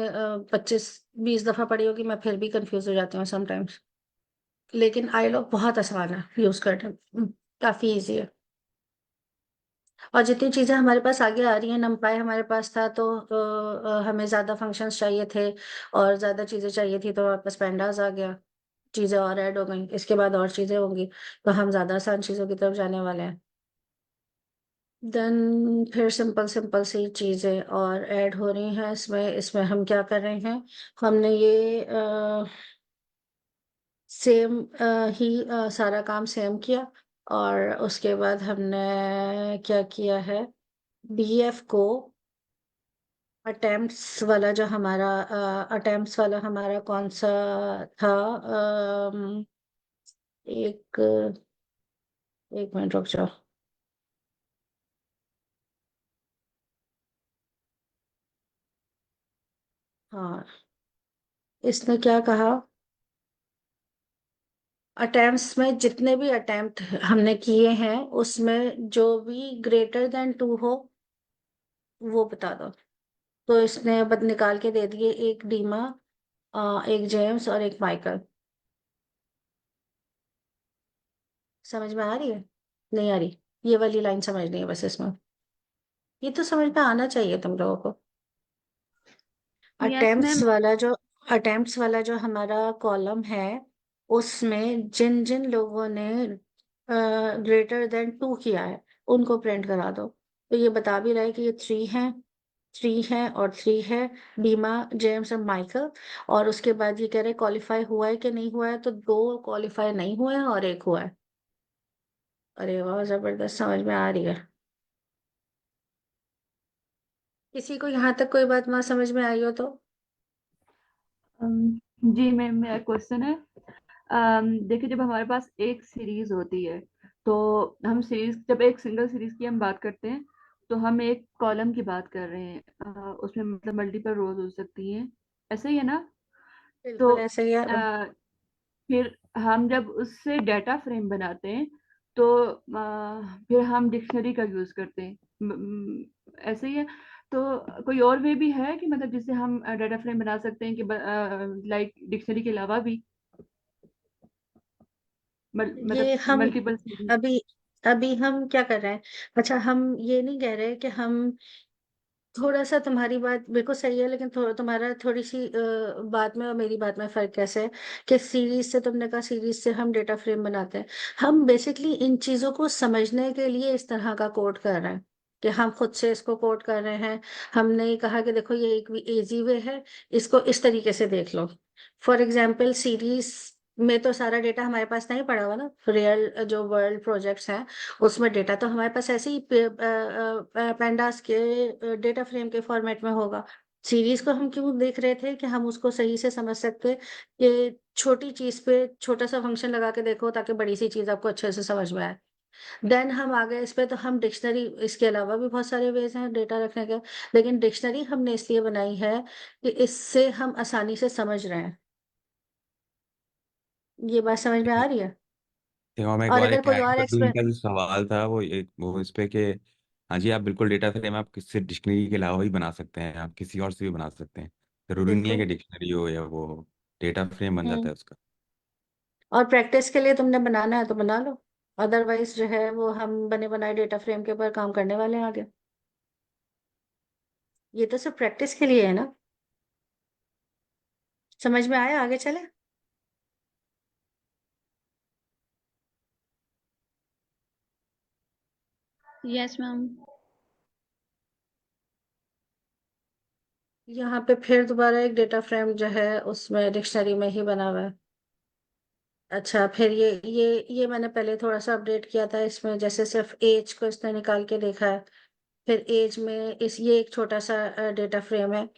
25 20 दफा पढ़ी होगी, मैं फिर भी कंफ्यूज हो जाती हूँ समटाइम्स। लेकिन आई लॉग बहुत आसान है यूज करना, काफी इजी है। और जितनी चीजें हमारे पास आगे आ रही हैं, numpy हमारे पास था तो हमें ज्यादा फंक्शंस चाहिए थे, और ज्यादा चीजें चाहिए थी, तो हमारे पास pandas आ गया। चीजें और ऐड हो गई, इसके बाद और चीजें होंगी, तो हम ज्यादा आसान चीजों की तरफ जाने वाले हैं। देन फिर सिंपल सिंपल सी चीजें और ऐड हो रही हैं इसमें। इसमें हम क्या कर रहे हैं, हमने ये सेम ही सारा काम सेम किया, और उसके बाद हमने क्या किया है, बीएफ को अटेम्प्ट्स वाला हमारा कौन सा था, एक एक मिनट रुक जाओ। हाँ, इसने क्या कहा, अटेम्प्ट्स में जितने भी अटेम्प्ट हमने किए हैं उसमें जो भी ग्रेटर देन 2 हो वो बता दो। तो इसने बद निकाल के दे दिए, एक डीमा, एक जेम्स और एक माइकल। समझ में आ रही है, नहीं आ रही? ये वाली लाइन समझनी है बस इसमें, ये तो समझ में आना चाहिए तुम लोगों को। Yes attempts ma'am. वाला जो अटेम्प्ट्स वाला जो हमारा कॉलम है, उसमें जिन जिन लोगों ने ग्रेटर देन 2 किया है उनको प्रिंट करा दो। तो ये बता भी रहा है कि ये 3 है और 3 है, बीमा, जेम्स और माइकल। और उसके बाद ये कह रहे क्वालिफाई हुआ है कि नहीं हुआ है, तो 2 क्वालिफाई नहीं हुए हैं और 1 हुआ है। अरे वाह, जबरदस्त, समझ में आ रही है। किसी को यहाँ तक कोई बात ना समझ में आई हो तो? जी मैम, मेरा क्वेश्चन है, देखिए जब हमारे पास एक सीरीज होती है, तो हम सीरीज, जब एक सिंगल सीरीज की हम बात करते हैं, तो हम एक कॉलम की बात कर रहे हैं, उसमें मतलब मल्टीपल रोज हो सकती हैं, ऐसे ही है ना? तो बिल्कुल ऐसे ही है। फिर हम जब उससे डाटा फ्रेम बनाते हैं, तो फिर हम डिक्शनरी का यूज करते हैं, ऐसे ही है। तो कोई और वे भी है कि मतलब जिससे हम डाटा फ्रेम बना सकते हैं, कि लाइक डिक्शनरी के अलावा भी ये मतलब हम मल्टीपल सीरीज? अभी अभी हम क्या कर रहे हैं, अच्छा हम ये नहीं कह रहे कि हम, थोड़ा सा तुम्हारी बात बिल्कुल सही है, लेकिन तुम्हारा थोड़ी सी बात में और मेरी बात में फर्क कैसे है, कि सीरीज से, तुमने कहा सीरीज से हम डेटा फ्रेम बनाते हैं। हम बेसिकली इन चीजों को समझने के लिए इस तरह का कोड कर रहे हैं, कि हम खुद से इसको कोड कर रहे हैं। हमने कहा कि देखो ये एक इजी वे है, इसको इस तरीके से देख लो। फॉर एग्जाम्पल, सीरीज में तो सारा डेटा हमारे पास नहीं पड़ा हुआ ना, रियल जो वर्ल्ड प्रोजेक्ट्स हैं उसमें डेटा तो हमारे पास ऐसे ही पेंडास के डेटा फ्रेम के फॉर्मेट में होगा। सीरीज को हम क्यों देख रहे थे, कि हम उसको सही से समझ सकते, कि छोटी चीज पे छोटा सा फंक्शन लगा के देखो ताकि बड़ी सी चीज आपको अच्छे से समझ में आए। देन हम आ गए इस पे, तो हम डिक्शनरी, इसके अलावा भी बहुत सारे वेज हैं डेटा रखने के, लेकिन डिक्शनरी हमने इसलिए बनाई है कि इससे हम आसानी से समझ रहे हैं। ये बात समझ में आ रही है? देखो मैं एक और और अगर एक कोई ऐड और कर दूं, एक्सप्लेन, इनका जो सवाल था वो एक वो इस पे कि हाँ जी, आप बिल्कुल डेटा फ्रेम आप किससे डिक्शनरी के अलावा भी बना सकते हैं, आप किसी और से भी बना सकते हैं। जरूरी नहीं है बिल्कुल। कि डिक्शनरी हो, या वो डेटा फ्रेम बन जाता हम्म। है उसका। और प्रैक्टिस के लिए तुमने बनाना है तो बना लो, अदरवाइज जो है वो हम बने बनाए डेटा फ्रेम के ऊपर काम करने वाले हैं आगे। ये तो सिर्फ प्रैक्टिस के लिए है ना। समझ में आया? आगे चले। Yes ma'am. यहाँ पे फिर दोबारा एक डेटा फ्रेम जो है उसमें डिक्शनरी में ही बना हुआ है। अच्छा, फिर ये मैंने पहले थोड़ा सा अपडेट किया था इसमें, जैसे सिर्फ एज को इसने निकाल के देखा है। फिर एज में इस ये एक छोटा सा डेटा फ्रेम है।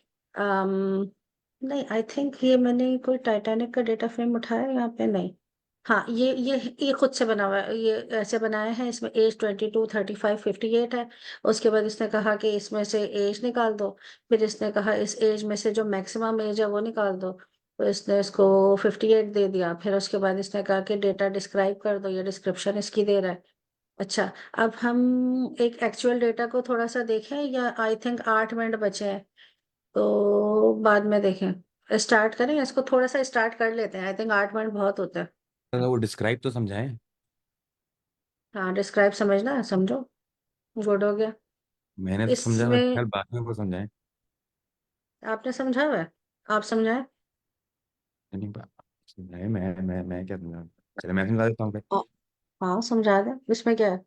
नहीं, आई थिंक ये मैंने कोई टाइटैनिक का डेटा फ्रेम उठाया है यहाँ पे, नहीं। हाँ, ये खुद से बना हुआ है, ये ऐसे बनाया है। इसमें एज 22, 35, 58 है। उसके बाद इसने कहा कि इसमें से एज निकाल दो। फिर इसने कहा इस एज में से जो मैक्सिमम एज है वो निकाल दो। तो इसने इसको 58 दे दिया। फिर उसके बाद इसने कहा कि डेटा डिस्क्राइब कर दो, ये डिस्क्रिप्शन इसकी दे रहा है। अच्छा, अब हम एक एक्चुअल डेटा को थोड़ा सा देखें, या आई थिंक 8 मिनट बचे हैं, तो बाद में देखें, स्टार्ट करें इसको, थोड़ा सा स्टार्ट कर लेते हैं, आई थिंक 8 मिनट बहुत होता है। तो वो डिस्क्राइब तो समझाएं। हाँ, डिस्क्राइब समझना है, समझो, गुड हो गया। मैंने तो समझा, मैं इसमें ख्याल बाद में वो समझाएं। आपने समझा हुआ है, आप समझाएं। नहीं, मैं क्या दूंगा? चलो मैं समझा देता हूँ फिर। ओ, हाँ समझा दे, इसमें क्या है,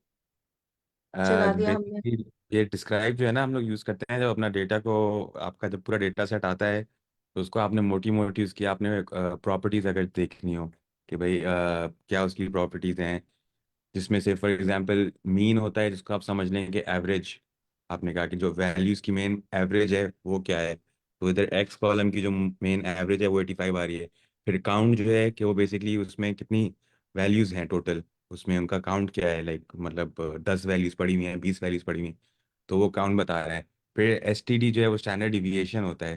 चला दिया हमने। बेसिकली ये डिस्क्राइब जो है ना हम लोग यूज़ करते हैं जब अपना डेटा को, आपका जब पूरा डेटा सेट आता है तो उसको आपने मोटी मोटी उसकी आपने प्रॉपर्टीज अगर देखनी हो कि भाई क्या उसकी प्रॉपर्टीज हैं, जिसमें से फॉर एग्जांपल मीन होता है जिसको आप समझ लें कि एवरेज, आपने कहा कि जो वैल्यूज की मेन एवरेज है वो क्या है, तो इधर एक्स कॉलम की जो मेन एवरेज है वो 85 आ रही है। फिर काउंट जो है कि वो बेसिकली उसमें कितनी वैल्यूज हैं टोटल, उसमें उनका काउंट क्या है, लाइक मतलब 10 वैल्यूज पड़ी हुई हैं, 20 वैल्यूज पड़ी हुई हैं, तो वो काउंट बता रहा है। फिर एसटीडी जो है वो स्टैंडर्ड डिविएशन होता है।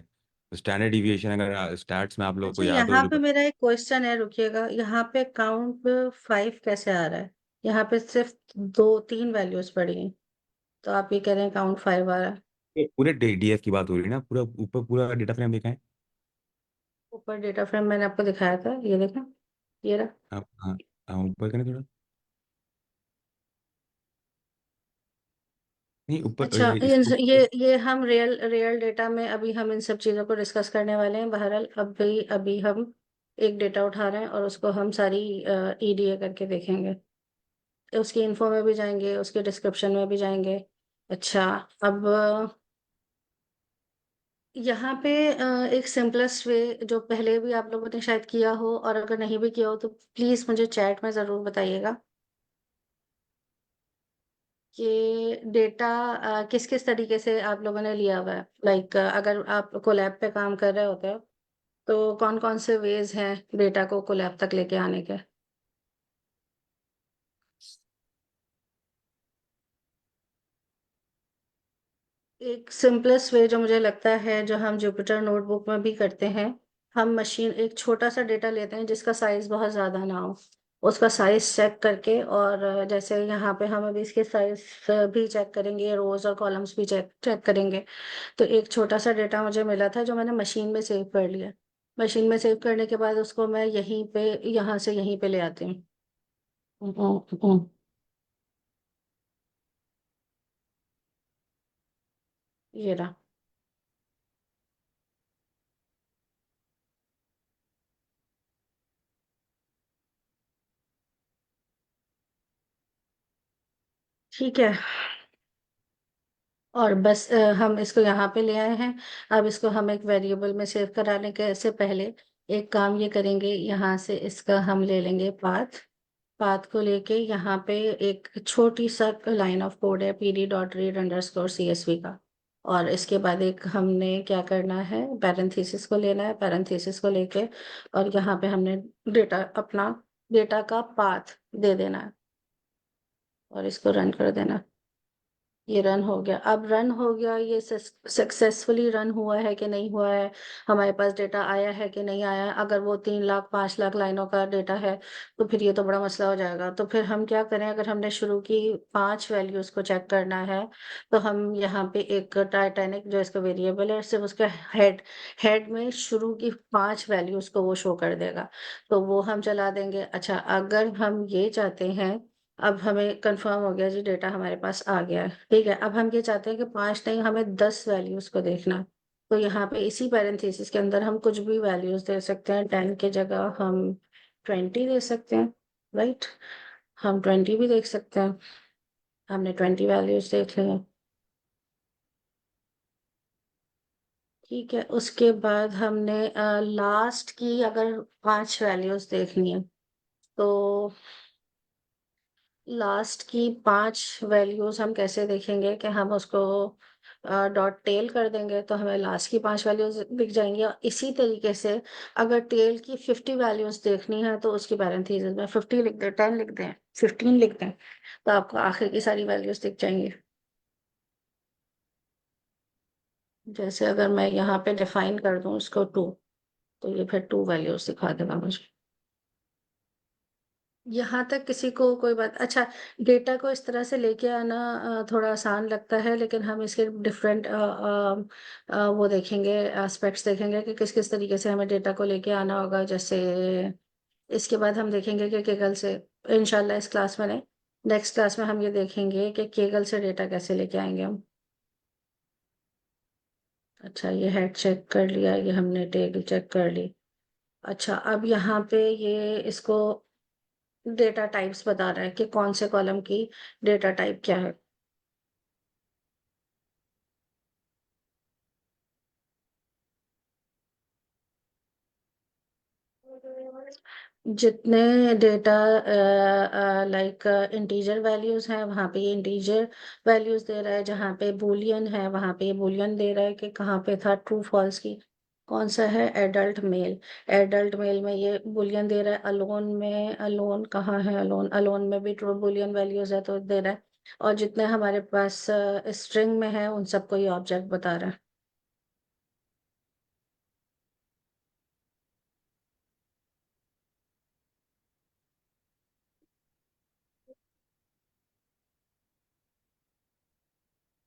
तो स्टैंडर्ड डिविएशन अगर स्टार्ट्स में आप लोगों को अच्छा याद हो यहाँ जो पे मेरा एक क्वेश्चन है, रुकिएगा, यहाँ पे काउंट 5 कैसे आ रहा है? यहाँ पे सिर्फ 2-3 वैल्यूज पड़ी हैं, तो आप ये कह रहे हैं काउंट 5 आ रहा है। पूरे डीएफ की बात हो रही है ना, पूरा ऊपर पूरा डेटा फ्रेम देखा है ऊपर डेटा फ्रेम मैंने आपको दिखाया था, ये देखा, ये रहा। आप? हाँ हाँ, ऊपर करें थोड़ा। नहीं ऊपर अच्छा इसको। ये हम रियल रियल डेटा में अभी हम इन सब चीज़ों को डिस्कस करने वाले हैं। बहरहाल अभी हम एक डेटा उठा रहे हैं और उसको हम सारी ईडीए करके देखेंगे, उसकी इन्फो में भी जाएंगे, उसके डिस्क्रिप्शन में भी जाएंगे। अच्छा, अब यहाँ पे एक सिंपलेस्ट वे जो पहले भी आप लोगों ने शायद किया हो, और अगर नहीं भी किया हो तो प्लीज़ मुझे चैट में ज़रूर बताइएगा कि डेटा किस किस तरीके से आप लोगों ने लिया हुआ है। लाइक अगर आप कोलैब पे काम कर रहे होते हो तो कौन कौन से वेज हैं डेटा को कोलैब तक लेके आने के। एक सिंपलेस्ट वे जो मुझे लगता है, जो हम जुपिटर नोटबुक में भी करते हैं, हम मशीन एक छोटा सा डेटा लेते हैं जिसका साइज बहुत ज़्यादा ना हो, उसका साइज चेक करके, और जैसे यहाँ पे हम अभी इसके साइज भी चेक करेंगे, रोज और कॉलम्स भी चेक चेक करेंगे। तो एक छोटा सा डेटा मुझे मिला था जो मैंने मशीन में सेव कर लिया। मशीन में सेव करने के बाद उसको मैं यहीं पे, यहाँ से यहीं पे ले आती हूँ। ये रहा। ठीक है, और बस हम इसको यहाँ पे ले आए हैं। अब इसको हम एक वेरिएबल में सेव कराने के से पहले एक काम ये करेंगे, यहाँ से इसका हम ले लेंगे पाथ। पाथ को लेके यहाँ पे एक छोटी सा लाइन ऑफ कोड है, pd.read_csv का। और इसके बाद एक हमने क्या करना है, पैरेंथेसिस को लेना है, पैरेंथेसिस को लेके और यहाँ पे हमने डेटा, अपना डेटा का पाथ दे देना है और इसको रन कर देना। ये रन हो गया। अब रन हो गया, ये सक्सेसफुली रन हुआ है कि नहीं हुआ है, हमारे पास डेटा आया है कि नहीं आया है। अगर वो 3 लाख 5 लाख लाइनों का डेटा है तो फिर ये तो बड़ा मसला हो जाएगा। तो फिर हम क्या करें, अगर हमने शुरू की 5 वैल्यूज को चेक करना है तो हम यहाँ पे एक टाइटैनिक जो इसका वेरिएबल है, सिर्फ उसका हेड हेड में शुरू की 5 वैल्यूज को वो शो कर देगा, तो वो हम चला देंगे। अच्छा, अगर हम ये चाहते हैं, अब हमें कंफर्म हो गया जी डेटा हमारे पास आ गया है, ठीक है। अब हम ये चाहते हैं कि 5 नहीं, हमें 10 वैल्यूज को देखना है। तो यहाँ पे इसी पैरेंथेसिस के अंदर हम कुछ भी वैल्यूज दे सकते हैं। 10 के जगह हम 20 दे सकते हैं, राइट। हम 20 भी देख सकते हैं। हमने 20 वैल्यूज देख ली हैं, ठीक है। उसके बाद हमने लास्ट की अगर 5 वैल्यूज देखनी है तो लास्ट की 5 वैल्यूज हम कैसे देखेंगे कि हम उसको डॉट टेल कर देंगे तो हमें लास्ट की 5 वैल्यूज दिख जाएंगी। और इसी तरीके से अगर टेल की 50 वैल्यूज देखनी है तो उसकी पैरेंथेसिस में 50 लिख दें, 10 लिख दें, 15 लिख दें, तो आपको आखिर की सारी वैल्यूज दिख जाएंगी। जैसे अगर मैं यहाँ पे डिफाइन कर दूं इसको 2, तो ये फिर 2 वैल्यूज दिखा देगा मुझे। यहाँ तक किसी को कोई बात? अच्छा, डेटा को इस तरह से लेके आना थोड़ा आसान लगता है, लेकिन हम इसके डिफरेंट वो देखेंगे, एस्पेक्ट्स देखेंगे कि किस किस तरीके से हमें डेटा को लेके आना होगा। जैसे इसके बाद हम देखेंगे कि केगल से, इंशाल्लाह इस क्लास में नहीं, नेक्स्ट क्लास में हम ये देखेंगे कि केगल से डेटा कैसे लेके आएंगे हम। अच्छा, ये हेड चेक कर लिया, ये हमने टेबल चेक कर ली। अच्छा, अब यहाँ पे ये इसको डेटा टाइप्स बता रहा है कि कौन से कॉलम की डेटा टाइप क्या है। जितने डेटा लाइक इंटीजर वैल्यूज हैं वहाँ पे ये इंटीजर वैल्यूज दे रहा है, जहाँ पे बूलियन है वहाँ पे ये बूलियन दे रहा है कि कहाँ पे था ट्रू फॉल्स की। कौन सा है? एडल्ट मेल में ये बूलियन दे रहा है। अलोन में, अलोन कहाँ है? अलोन में भी ट्रू बूलियन वैल्यूज है तो दे रहा है। और जितने हमारे पास स्ट्रिंग में है उन सबको ये ऑब्जेक्ट बता रहा है।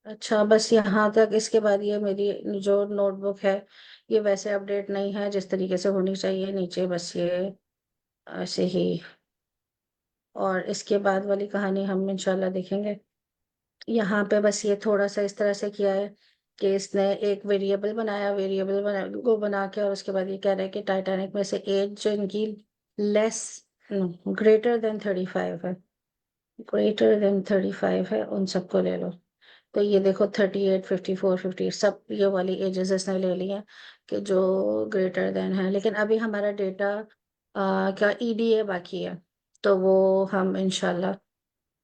अच्छा, बस यहाँ तक। इसके बाद ये मेरी जो नोटबुक है ये वैसे अपडेट नहीं है जिस तरीके से होनी चाहिए नीचे, बस ये ऐसे ही। और इसके बाद वाली कहानी हम इंशाल्लाह देखेंगे। यहाँ पे बस ये थोड़ा सा इस तरह से किया है कि इसने एक वेरिएबल बनाया, को बना के, और उसके बाद ये कह रहा है कि टाइटैनिक में से एज जो इनकी लेस ग्रेटर देन 35 है, उन सबको ले लो। तो ये देखो 38, 54, 50 सब ये वाली एजेस इसने ले ली हैं कि जो ग्रेटर देन है। लेकिन अभी हमारा डेटा क्या ईडीए बाकी है, तो वो हम इंशाल्लाह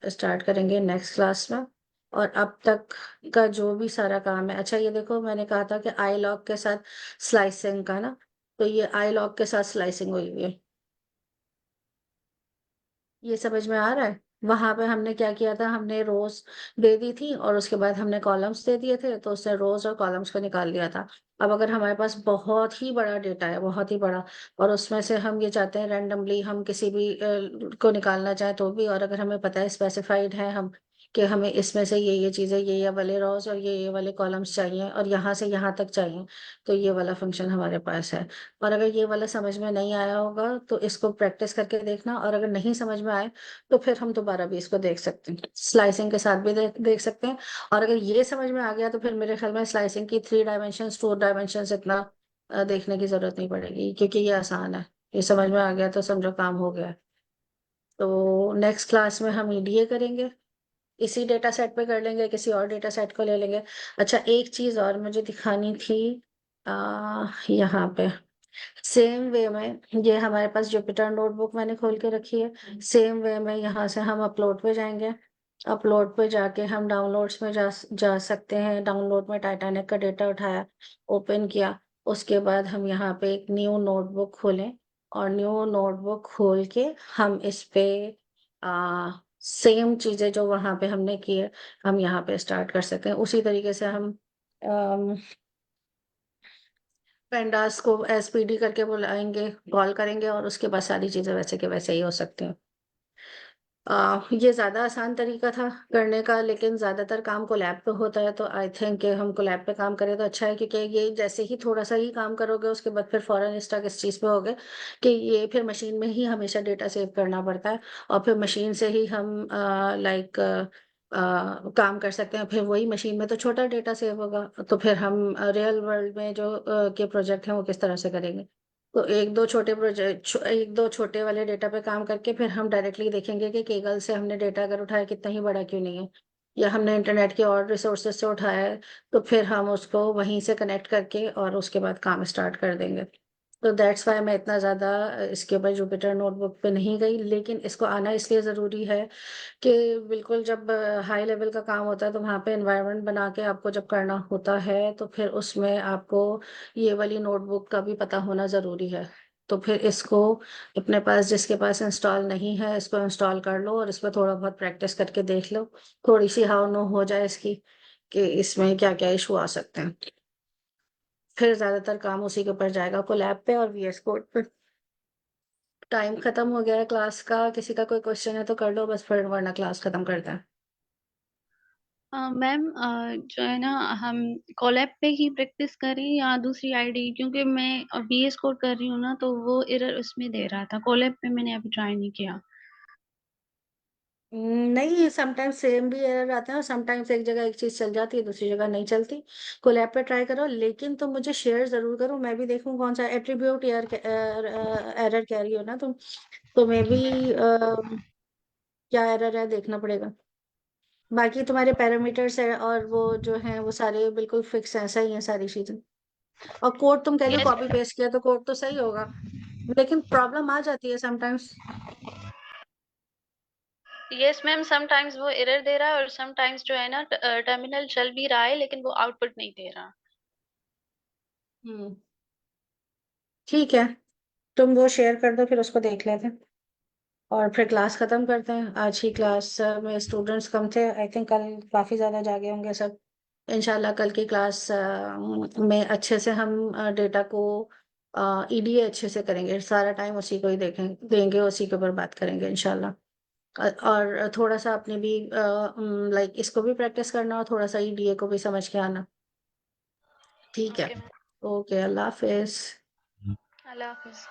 स्टार्ट करेंगे नेक्स्ट क्लास में। और अब तक का जो भी सारा काम है, अच्छा ये देखो मैंने कहा था कि आई लॉग के साथ स्लाइसिंग का ना, तो ये आई लॉग के साथ स्लाइसिंग हुई हुई है। ये समझ में आ रहा है? वहां पे हमने क्या किया था, हमने रोज दे दी थी और उसके बाद हमने कॉलम्स दे दिए थे, तो उसने रोज और कॉलम्स को निकाल लिया था। अब अगर हमारे पास बहुत ही बड़ा डेटा है, बहुत ही बड़ा, और उसमें से हम ये चाहते हैं रैंडमली हम किसी भी को निकालना चाहे तो भी, और अगर हमें पता है स्पेसिफाइड है हम कि हमें इसमें से ये चीजें, ये वाले रोज और ये वाले कॉलम्स चाहिए और यहाँ से यहाँ तक चाहिए, तो ये वाला फंक्शन हमारे पास है। और अगर ये वाला समझ में नहीं आया होगा तो इसको प्रैक्टिस करके देखना, और अगर नहीं समझ में आए तो फिर हम दोबारा भी इसको देख सकते हैं, स्लाइसिंग के साथ भी देख सकते हैं। और अगर ये समझ में आ गया तो फिर मेरे ख्याल में स्लाइसिंग की 3 डायमेंशन 4 डायमेंशन इतना देखने की जरूरत नहीं पड़ेगी, क्योंकि ये आसान है। ये समझ में आ गया तो समझो काम हो गया। तो नेक्स्ट क्लास में हम ईडीए करेंगे, इसी डेटा सेट पे कर लेंगे, किसी और डेटा सेट को ले लेंगे। अच्छा, एक चीज और मुझे दिखानी थी यहाँ पे। सेम वे में ये हमारे पास जुपिटर नोटबुक मैंने खोल के रखी है, सेम वे में यहाँ से हम अपलोड पे जाएंगे। अपलोड पे जाके हम डाउनलोड्स में जा सकते हैं। डाउनलोड में टाइटैनिक का डेटा उठाया, ओपन किया, उसके बाद हम यहाँ पे एक न्यू नोटबुक खोलें, और न्यू नोटबुक खोल के हम इस पे सेम चीजें जो वहाँ पे हमने की है हम यहाँ पे स्टार्ट कर सकते हैं। उसी तरीके से हम पेंडास को एसपीडी करके बुलाएंगे, कॉल करेंगे, और उसके बाद सारी चीजें वैसे के वैसे ही हो सकती हैं। ये ज्यादा आसान तरीका था करने का, लेकिन ज्यादातर काम को लैब पे होता है, तो आई थिंक हम को लैब पे काम करें तो अच्छा है, क्योंकि ये जैसे ही थोड़ा सा ही काम करोगे उसके बाद फिर फौरन स्टक इस चीज पे हो गए कि ये फिर मशीन में ही हमेशा डेटा सेव करना पड़ता है, और फिर मशीन से ही हम लाइक काम कर सकते हैं। फिर वही मशीन में तो छोटा डेटा सेव होगा, तो फिर हम रियल वर्ल्ड में जो के प्रोजेक्ट हैं वो किस तरह से करेंगे। तो एक दो छोटे वाले डेटा पे काम करके फिर हम डायरेक्टली देखेंगे कि केगल से हमने डेटा अगर उठाया कितना ही बड़ा क्यों नहीं है, या हमने इंटरनेट के और रिसोर्सेज से उठाया है, तो फिर हम उसको वहीं से कनेक्ट करके और उसके बाद काम स्टार्ट कर देंगे। तो दैट्स वाई मैं इतना ज़्यादा इसके ऊपर जुपिटर नोटबुक पे नहीं गई, लेकिन इसको आना इसलिए ज़रूरी है कि बिल्कुल जब हाई लेवल का काम होता है तो वहाँ पे एनवायरनमेंट बना के आपको जब करना होता है, तो फिर उसमें आपको ये वाली नोटबुक का भी पता होना ज़रूरी है। तो फिर इसको अपने पास, जिसके पास इंस्टॉल नहीं है, इसको इंस्टॉल कर लो और इस पर थोड़ा बहुत प्रैक्टिस करके देख लो, थोड़ी सी हाउ नो हो जाए इसकी कि इसमें क्या क्या इशू आ सकते हैं। फिर ज़्यादातर काम उसी के ऊपर जाएगा, कोलैब पे और वीएस कोड पे। टाइम खत्म हो गया है क्लास का, किसी का कोई क्वेश्चन है तो कर लो, बस फिर वरना क्लास खत्म करते हैं। मैम जो है ना, हम कोलैब पे ही प्रैक्टिस करें या दूसरी आईडी, क्योंकि मैं बीएस कोड कर रही हूँ ना, तो वो एरर उसमें दे रहा था। कोलैब पे मैंने अभी ट्राई नहीं किया। नहीं, समटाइम्स सेम भी एरर आते हैं और समटाइम्स एक जगह एक चीज चल जाती है, दूसरी जगह नहीं चलती। कोलैब पे ट्राई करो, लेकिन तुम मुझे शेयर जरूर करो, मैं भी देखूं कौन सा एट्रीब्यूट एरर कह रही हो ना तुम, तो मैं भी क्या एरर है देखना पड़ेगा। बाकी तुम्हारे पैरामीटर्स है और वो जो है वो सारे बिल्कुल फिक्स हैं, सही है सारी चीजें। और कोड तुम कह रही हो यस कॉपी पेस्ट किया, तो कोड तो सही होगा, लेकिन प्रॉब्लम आ जाती है समटाइम्स। यस मैम, समटाइम्स वो एरर दे रहा है और समटाइम्स जो है ना टर्मिनल चल भी रहा है लेकिन वो आउटपुट नहीं दे रहा। हम्म, ठीक है, तुम वो शेयर कर दो, फिर उसको देख लेते हैं और फिर क्लास खत्म करते हैं। आज ही क्लास में स्टूडेंट्स कम थे, आई थिंक कल काफी ज्यादा जागे होंगे सब। इंशाल्लाह कल की क्लास में अच्छे से हम डेटा को ईडीए अच्छे से करेंगे, सारा टाइम उसी को ही देंगे, उसी के ऊपर बात करेंगे इंशाल्लाह। और थोड़ा सा अपने भी लाइक इसको भी प्रैक्टिस करना और थोड़ा सा ईडीए को भी समझ के आना। ठीक है, ओके मैम, ओके, अल्लाह हाफिज। अल्लाह हाफिज।